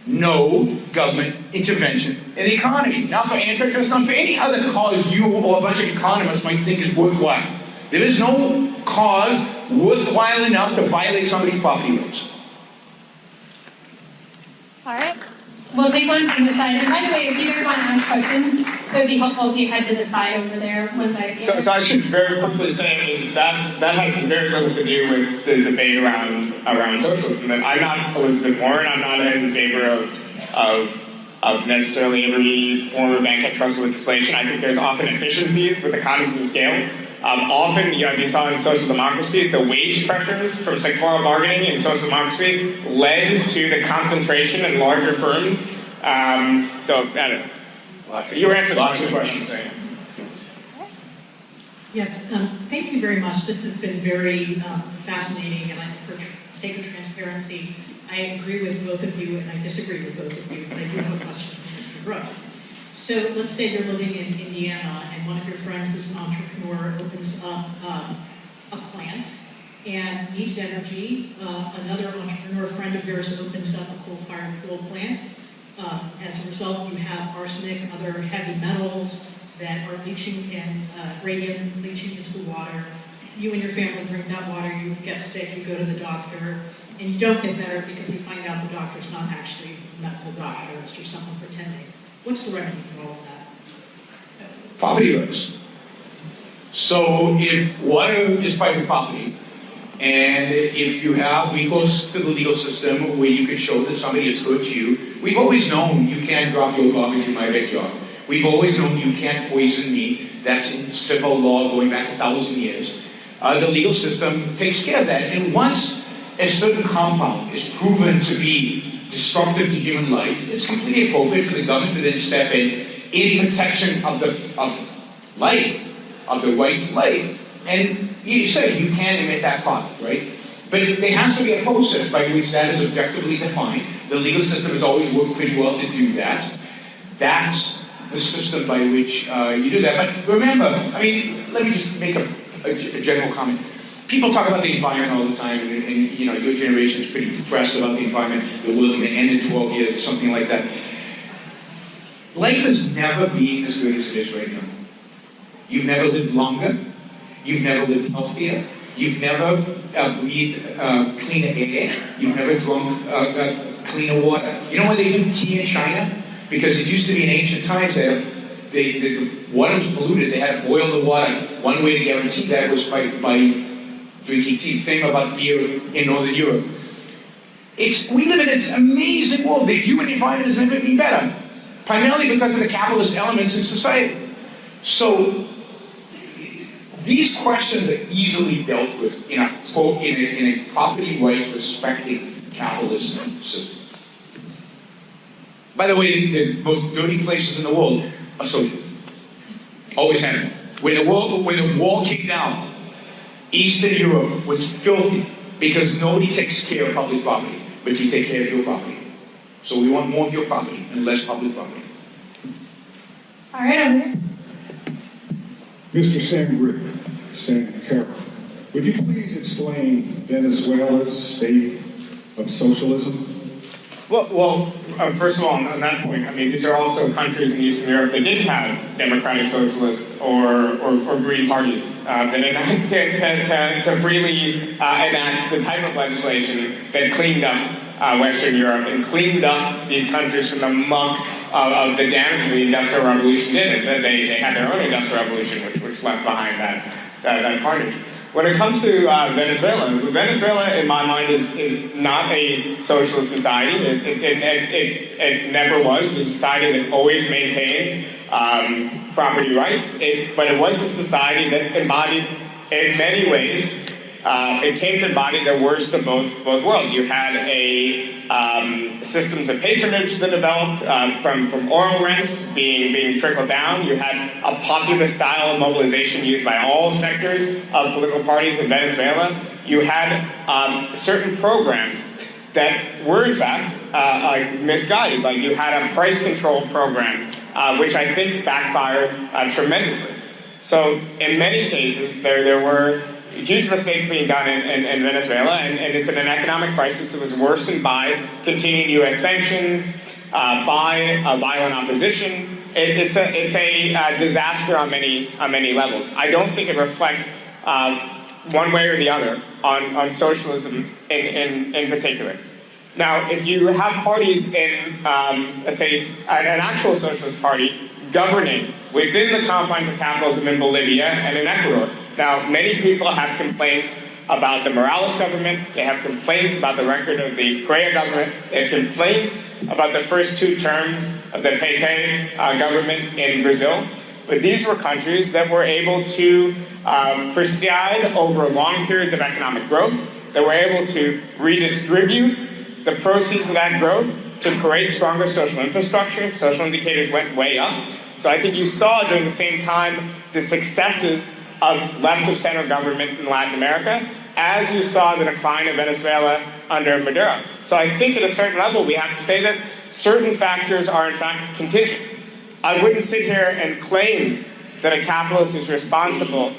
no government intervention in the economy. Not for antitrust, not for any other cause you or a bunch of economists might think is worthwhile. There is no cause worthwhile enough to violate somebody's property rights. All right. We'll take one from the side. And by the way, if you guys want to ask questions, it would be helpful if you head to the side over there, one side. So I should very quickly say that has very little to do with the debate around socialism. And I'm not Elizabeth Warren. I'm not in favor of necessarily every form of antitrust legislation. I think there's often efficiencies with economies of scale. Often, you saw in social democracies, the wage pressures from sectoral bargaining in social democracy led to the concentration in larger firms. So, I don't know. You answered lots of questions. Yes, thank you very much. This has been very fascinating, and I think for sake of transparency, I agree with both of you and I disagree with both of you, but I do have a question for Mr. Brook. So let's say you're living in Indiana and one of your friends is an entrepreneur, opens up a plant and needs energy. Another entrepreneur friend of yours opens up a coal-fired fuel plant. As a result, you have arsenic and other heavy metals that are leaching and radium leaching into the water. You and your family drink that water, you get sick, you go to the doctor, and you don't get better because you find out the doctor's not actually a medical doctor, it's just someone pretending. What's the remedy for all of that? Property rights. So if water is private property, and if you have recourse to the legal system where you can show that somebody has hurt you, we've always known you can't drop your garbage in my backyard. We've always known you can't poison me. That's in civil law going back 1,000 years. The legal system takes care of that. And once a certain compound is proven to be destructive to human life, it's completely appropriate for the government to then step in protection of life, of the right to life. And you say you can emit that product, right? But there has to be a process by which that is objectively defined. The legal system has always worked pretty well to do that. That's the system by which you do that. But remember, I mean, let me just make a general comment. People talk about the environment all the time, and your generation is pretty depressed about the environment. The world's going to end in 12 years or something like that. Life has never been as good as it is right now. You've never lived longer. You've never lived healthier. You've never breathed cleaner air. You've never drunk cleaner water. You know why they do tea in China? Because it used to be in ancient times that the water was polluted, they had to boil the water. One way to guarantee that was by drinking tea. Same about beer in Northern Europe. We live in this amazing world. The human environment has never been better, primarily because of the capitalist elements in society. So these questions are easily dealt with in a property rights respecting capitalist system. By the way, the most dirty places in the world are socialism. Always have been. When the wall came down, Eastern Europe was filthy because nobody takes care of public property, but you take care of your property. So we want more of your property and less public property. All right, over here. Mr. Sam Carroll, would you please explain Venezuela's state of socialism? Well, first of all, on that point, I mean, these are also countries in Eastern Europe that didn't have democratic socialists or green parties that enact to freely enact the type of legislation that cleaned up Western Europe and cleaned up these countries from the muck of the damage the Industrial Revolution did. And so they had their own Industrial Revolution, which left behind that carnage. When it comes to Venezuela, in my mind, is not a socialist society. It never was. It was a society that always maintained property rights, but it was a society that embodied, in many ways, it came to embody the worst of both worlds. You had systems of patronage that developed from oil rents being trickled down. You had a populist style of mobilization used by all sectors of political parties in Venezuela. You had certain programs that were, in fact, misguided. Like you had a price control program, which I think backfired tremendously. So in many cases, there were huge mistakes being done in Venezuela, and it's in an economic crisis that was worsened by continuing U.S. sanctions, by violent opposition. It's a disaster on many levels. I don't think it reflects one way or the other on socialism in particular. Now, if you have parties in, let's say, an actual socialist party governing within the confines of capitalism in Bolivia and in Ecuador. Now, many people have complaints about the Morales government. They have complaints about the record of the Correa government. They have complaints about the first 2 terms of the PT government in Brazil. But these were countries that were able to preside over long periods of economic growth, that were able to redistribute the proceeds of that growth to create stronger social infrastructure. Social indicators went way up. So I think you saw during the same time the successes of left-of-center government in Latin America, as you saw the decline of Venezuela under Maduro. So I think at a certain level we have to say that certain factors are in fact contingent. I wouldn't sit here and claim that a capitalist is responsible,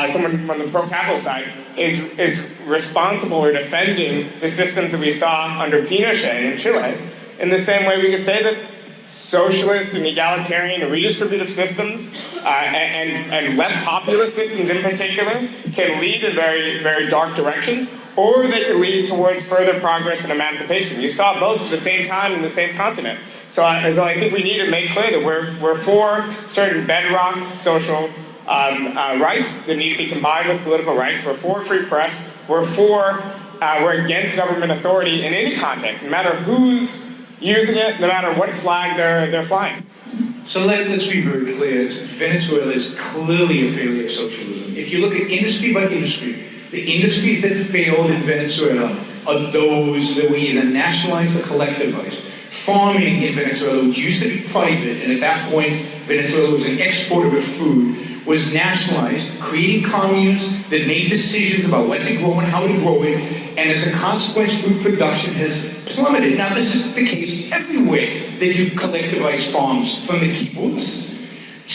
someone from the pro-capitalist side is responsible or defending the systems that we saw under Pinochet in Chile, in the same way we could say that socialist and egalitarian and redistributive systems and left populist systems in particular can lead in very, very dark directions, or they can lead towards further progress and emancipation. You saw both at the same time in the same continent. So I think we need to make clear that we're for certain bedrock social rights that need to be combined with political rights. We're for free press. We're against government authority in any context, no matter who's using it, no matter what flag they're flying. So let's be very clear. Venezuela is clearly a failure of socialism. If you look at industry by industry, the industries that failed in Venezuela are those that were either nationalized or collectivized. Farming in Venezuela, which used to be private, and at that point Venezuela was an exporter of food, was nationalized, creating communes that made decisions about what to grow and how to grow it, and as a consequence, food production has plummeted. Now, this is the case everywhere that you collectivize farms, from the kibbutz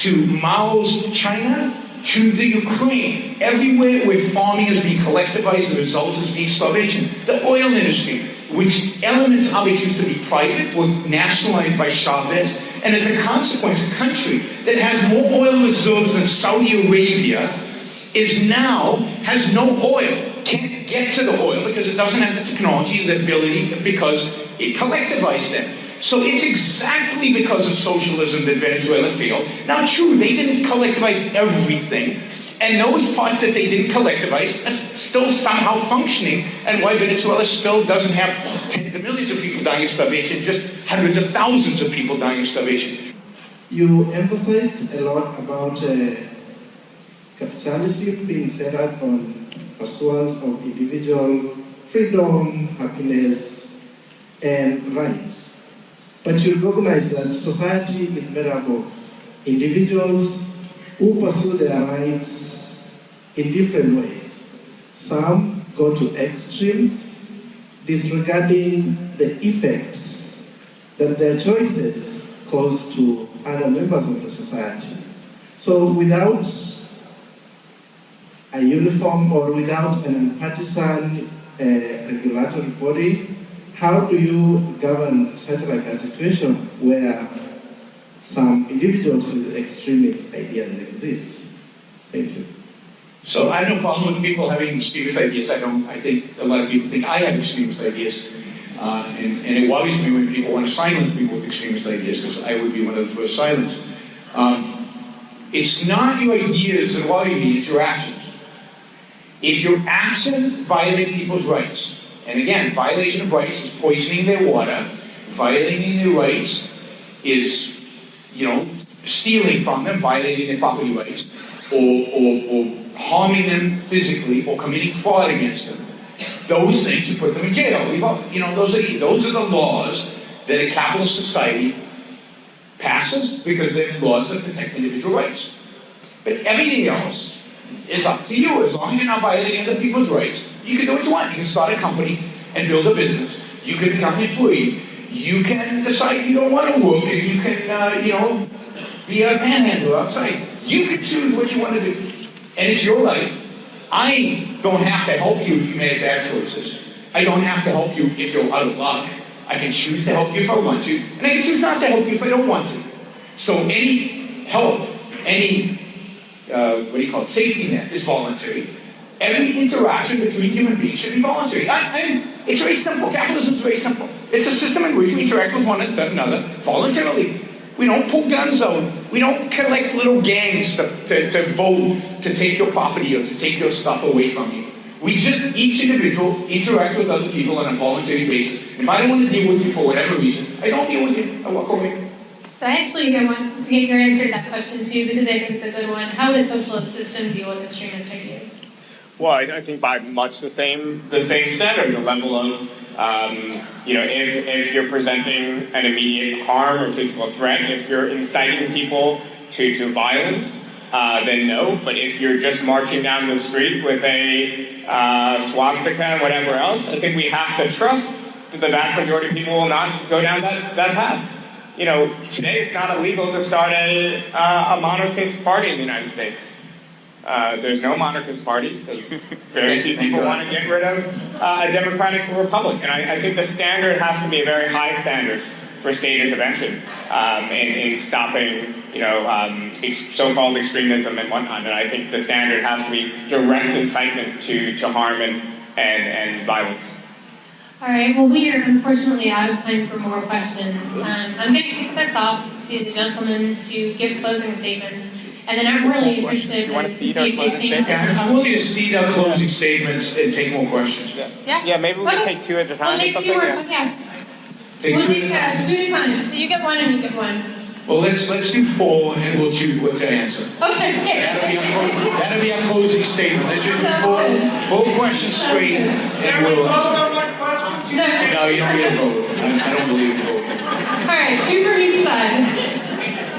to Mao's China to the Ukraine. Everywhere where farming is being collectivized, the result is being starvation. The oil industry, which elements of it used to be private, were nationalized by Chavez, and as a consequence, a country that has more oil reserves than Saudi Arabia has no oil, can't get to the oil because it doesn't have the technology, the ability, because it collectivized them. So it's exactly because of socialism that Venezuela failed. Now, true, they didn't collectivize everything, and those parts that they didn't collectivize are still somehow functioning, and why Venezuela still doesn't have tens of millions of people dying of starvation, just hundreds of thousands of people dying of starvation. You emphasized a lot about capitalism being set up on pursuance of individual freedom, happiness, and rights. But you recognize that society is made up of individuals who pursue their rights in different ways. Some go to extremes, disregarding the effects that their choices cause to other members of the society. So without a uniform or without an partisan regulatory body, how do you govern such like a situation where some individuals with extremist ideas exist? Thank you. So I have no problem with people having extremist ideas. I think a lot of people think I have extremist ideas. And it worries me when people want to silence people with extremist ideas, because I would be one of the first silenced. It's not your ideas that worry me, it's your actions. If your actions violate people's rights, and again, violation of rights is poisoning their water, violating their rights is, stealing from them, violating their property rights, or harming them physically, or committing fraud against them. Those things, you put them in jail. Those are the laws that a capitalist society passes, because they're laws that protect individual rights. But everything else is up to you. As long as you're not violating other people's rights, you can do what you want. You can start a company and build a business. You can become an employee. You can decide you don't want to work, and you can, be a panhandler outside. You can choose what you want to do. And it's your life. I don't have to help you if you made bad choices. I don't have to help you if you're out of luck. I can choose to help you if I want to, and I can choose not to help you if I don't want to. So any help, any safety net is voluntary. Every interaction between human beings should be voluntary. It's very simple. Capitalism is very simple. It's a system in which we interact with one another voluntarily. We don't pull guns out. We don't collect little gangs to vote to take your property or to take your stuff away from you. We just, each individual, interacts with other people on a voluntary basis. If I don't want to deal with you for whatever reason, I don't deal with you. I walk away. So I actually want to get your answer to that question too, because I think it's a good one. How does socialist system deal with extremist ideas? Well, I think by much the same standard, the level of, if you're presenting an immediate harm or physical threat, if you're inciting people to violence, then no. But if you're just marching down the street with a swastika and whatever else, I think we have to trust that the vast majority of people will not go down that path. Today it's not illegal to start a monarchist party in the United States. There's no monarchist party, because very few people want to get rid of a democratic republic. And I think the standard has to be a very high standard for state intervention in stopping, so-called extremism and whatnot. And I think the standard has to be direct incitement to harm and violence. All right, well, we are unfortunately out of time for more questions. I'm going to kick this off to the gentlemen to give closing statements. And then I'm really interested in seeing if they change their I'm willing to cede our closing statements and take more questions. Yeah, maybe we can take two at a time. We'll take two more, okay. Take Two at a time. So you get one and you get one. Well, let's do four, and we'll choose what to answer. Okay. That'll be our closing statement. Let's just do four questions straight, and we'll. No, you don't get a vote. I don't believe in voting. All right, two from each side.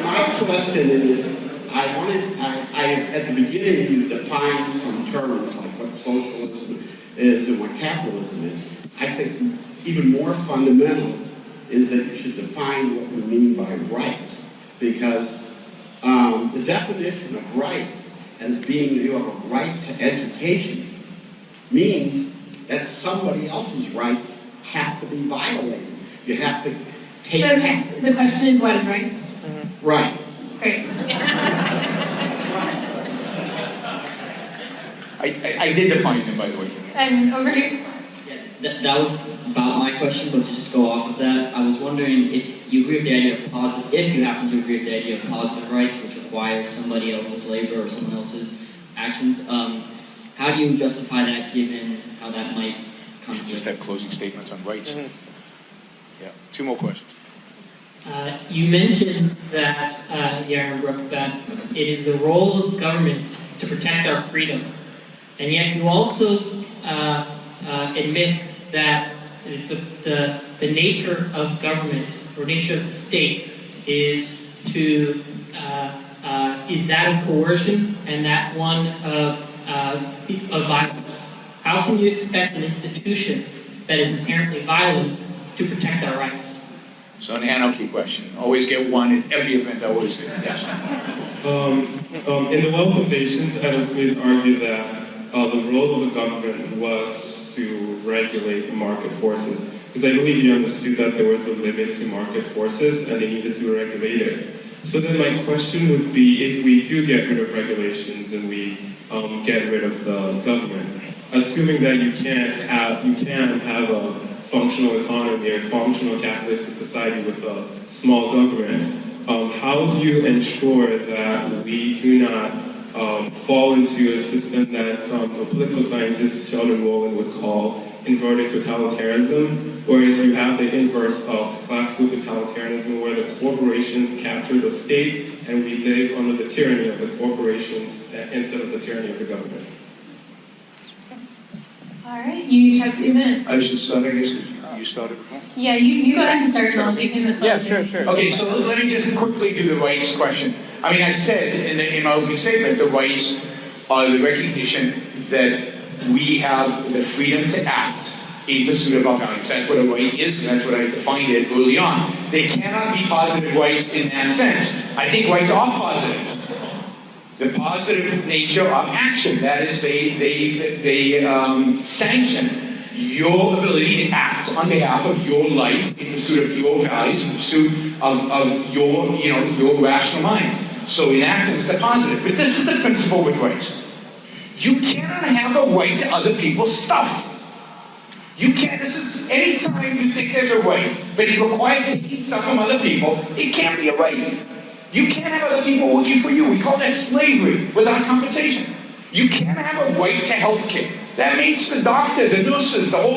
My question is, I at the beginning you defined some terms like what socialism is and what capitalism is. I think even more fundamental is that you should define what we mean by rights, because the definition of rights as being you have a right to education means that somebody else's rights have to be violated. You have to take. So the question is, what is rights? Mm-hmm. Right. Great. I did define them, by the way. And over here. That was about my question, but to just go off of that, I was wondering if you agree with the idea of positive, if you happen to agree with the idea of positive rights, which require somebody else's labor or someone else's actions, how do you justify that given how that might conflict? Just have closing statements on rights. Mhm. Yeah, 2 more questions. You mentioned that, Yaron Brook, that it is the role of government to protect our freedom. And yet you also admit that it's the nature of government or nature of the state is to is that of coercion and that one of violence. How can you expect an institution that is inherently violent to protect our rights? So an anarchy question. Always get one in every event. I always do. Yes. In the Wealth of Nations, Adam Smith argued that the role of the government was to regulate the market forces. Because I believe he understood that there was a limit to market forces and they needed to regulate it. So then my question would be, if we do get rid of regulations and we get rid of the government, assuming that you can have a functional economy or functional capitalistic society with a small government, how do you ensure that we do not fall into a system that a political scientist Sheldon Wolin would call inverted totalitarianism, whereas you have the inverse of classical totalitarianism where the corporations capture the state and we live under the tyranny of the corporations instead of the tyranny of the government? All right, you each have 2 minutes. I should start, I guess, you started before. Yeah, you go ahead and start, and I'll give him the Yeah, closing. sure. Okay, so let me just quickly do the rights question. I mean, I said in my opening statement, the rights are the recognition that we have the freedom to act in pursuit of our values. That's what a right is, and that's what I defined it early on. They cannot be positive rights in that sense. I think rights are positive. The positive nature of action, that is, they sanction your ability to act on behalf of your life in pursuit of your values, in pursuit of your rational mind. So in that sense, they're positive. But this is the principle with rights. You cannot have a right to other people's stuff. You can't, this is, anytime you think there's a right, but it requires taking stuff from other people, it can't be a right. You can't have other people working for you. We call that slavery without compensation. You can't have a right to health care. That means the doctor, the nurses, the whole,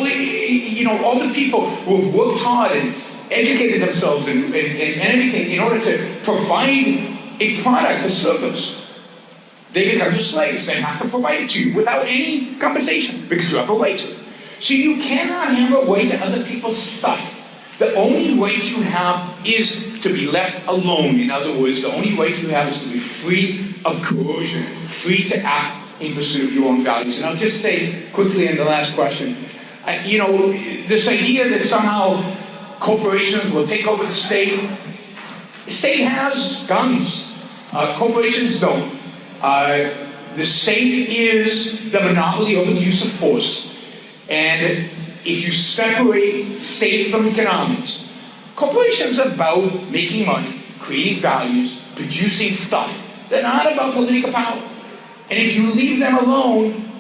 all the people who have worked hard and educated themselves and everything in order to provide a product, a service. They become your slaves. They have to provide it to you without any compensation because you have a right to it. So you cannot have a right to other people's stuff. The only right you have is to be left alone. In other words, the only right you have is to be free of coercion, free to act in pursuit of your own values. And I'll just say quickly in the last question, this idea that somehow corporations will take over the state has guns. Corporations don't. The state is the monopoly over the use of force. And if you separate state from economics, corporations are about making money, creating values, producing stuff. They're not about political power. And if you leave them alone,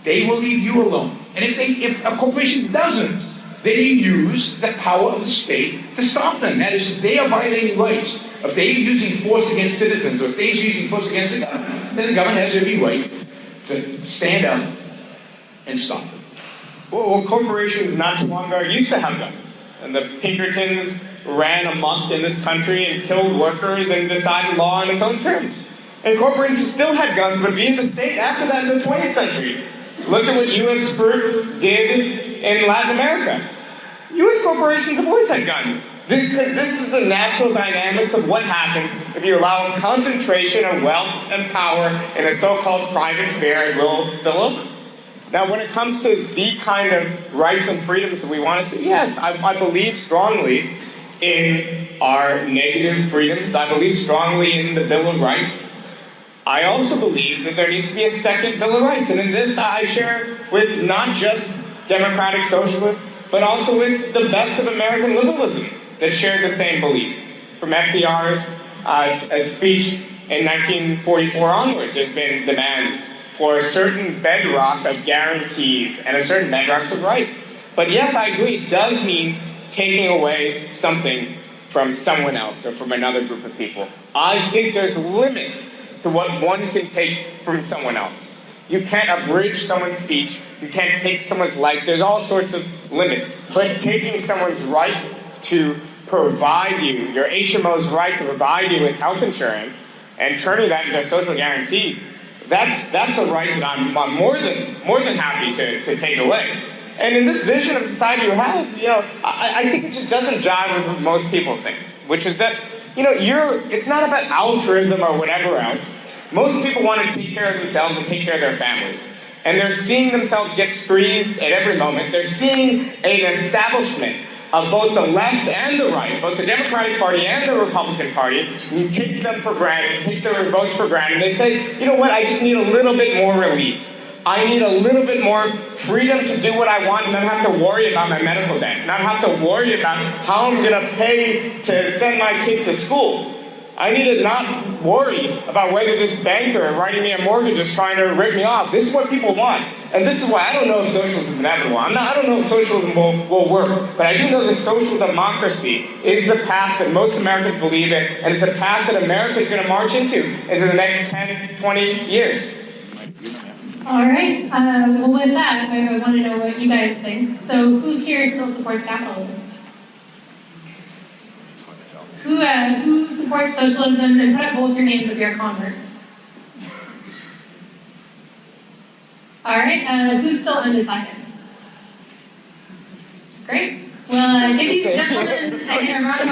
they will leave you alone. And if a corporation doesn't, they use the power of the state to stop them. That is, if they are violating rights, if they're using force against citizens, or if they're using force against the government, then the government has every right to stand up and stop them. Well, corporations not too long ago used to have guns. And the Pinkertons ran amok in this country and killed workers and decided law on its own terms. And corporations still had guns, but being the state after that in the 20th century. Look at what U.S. Fruit did in Latin America. U.S. corporations have always had guns. This is the natural dynamics of what happens if you allow concentration of wealth and power in a so-called private sphere, it will spill over. Now, when it comes to the kind of rights and freedoms that we want to see, yes, I believe strongly in our negative freedoms. I believe strongly in the Bill of Rights. I also believe that there needs to be a second Bill of Rights. And in this, I share with not just democratic socialists, but also with the best of American liberalism that shared the same belief. From FDR's speech in 1944 onward, there's been demands for a certain bedrock of guarantees and a certain bedrocks of rights. But yes, I agree, it does mean taking away something from someone else or from another group of people. I think there's limits to what one can take from someone else. You can't abridge someone's speech, you can't take someone's life, there's all sorts of limits. But taking someone's right to provide you, your HMO's right to provide you with health insurance, and turning that into a social guarantee, that's a right that I'm more than happy to take away. And in this vision of society you have, I think it just doesn't jive with what most people think, which is that, it's not about altruism or whatever else. Most people want to take care of themselves and take care of their families. And they're seeing themselves get squeezed at every moment. They're seeing an establishment of both the left and the right, both the Democratic Party and the Republican Party, who take them for granted, take their votes for granted. They say, you know what, I just need a little bit more relief. I need a little bit more freedom to do what I want and not have to worry about my medical debt, not have to worry about how I'm going to pay to send my kid to school. I need to not worry about whether this banker writing me a mortgage is trying to rip me off. This is what people want. And this is why I don't know if socialism is inevitable. I don't know if socialism will work. But I do know that social democracy is the path that most Americans believe in, and it's a path that America is going to march into the next 10, 20 years. All right. Well, with that, I want to know what you guys think. So who here still supports capitalism? Who supports socialism? And put up both your hands if you're a convert. All right. Who's still undecided? Great. Well, give these gentlemen a round of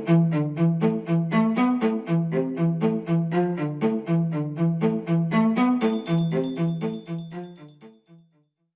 applause.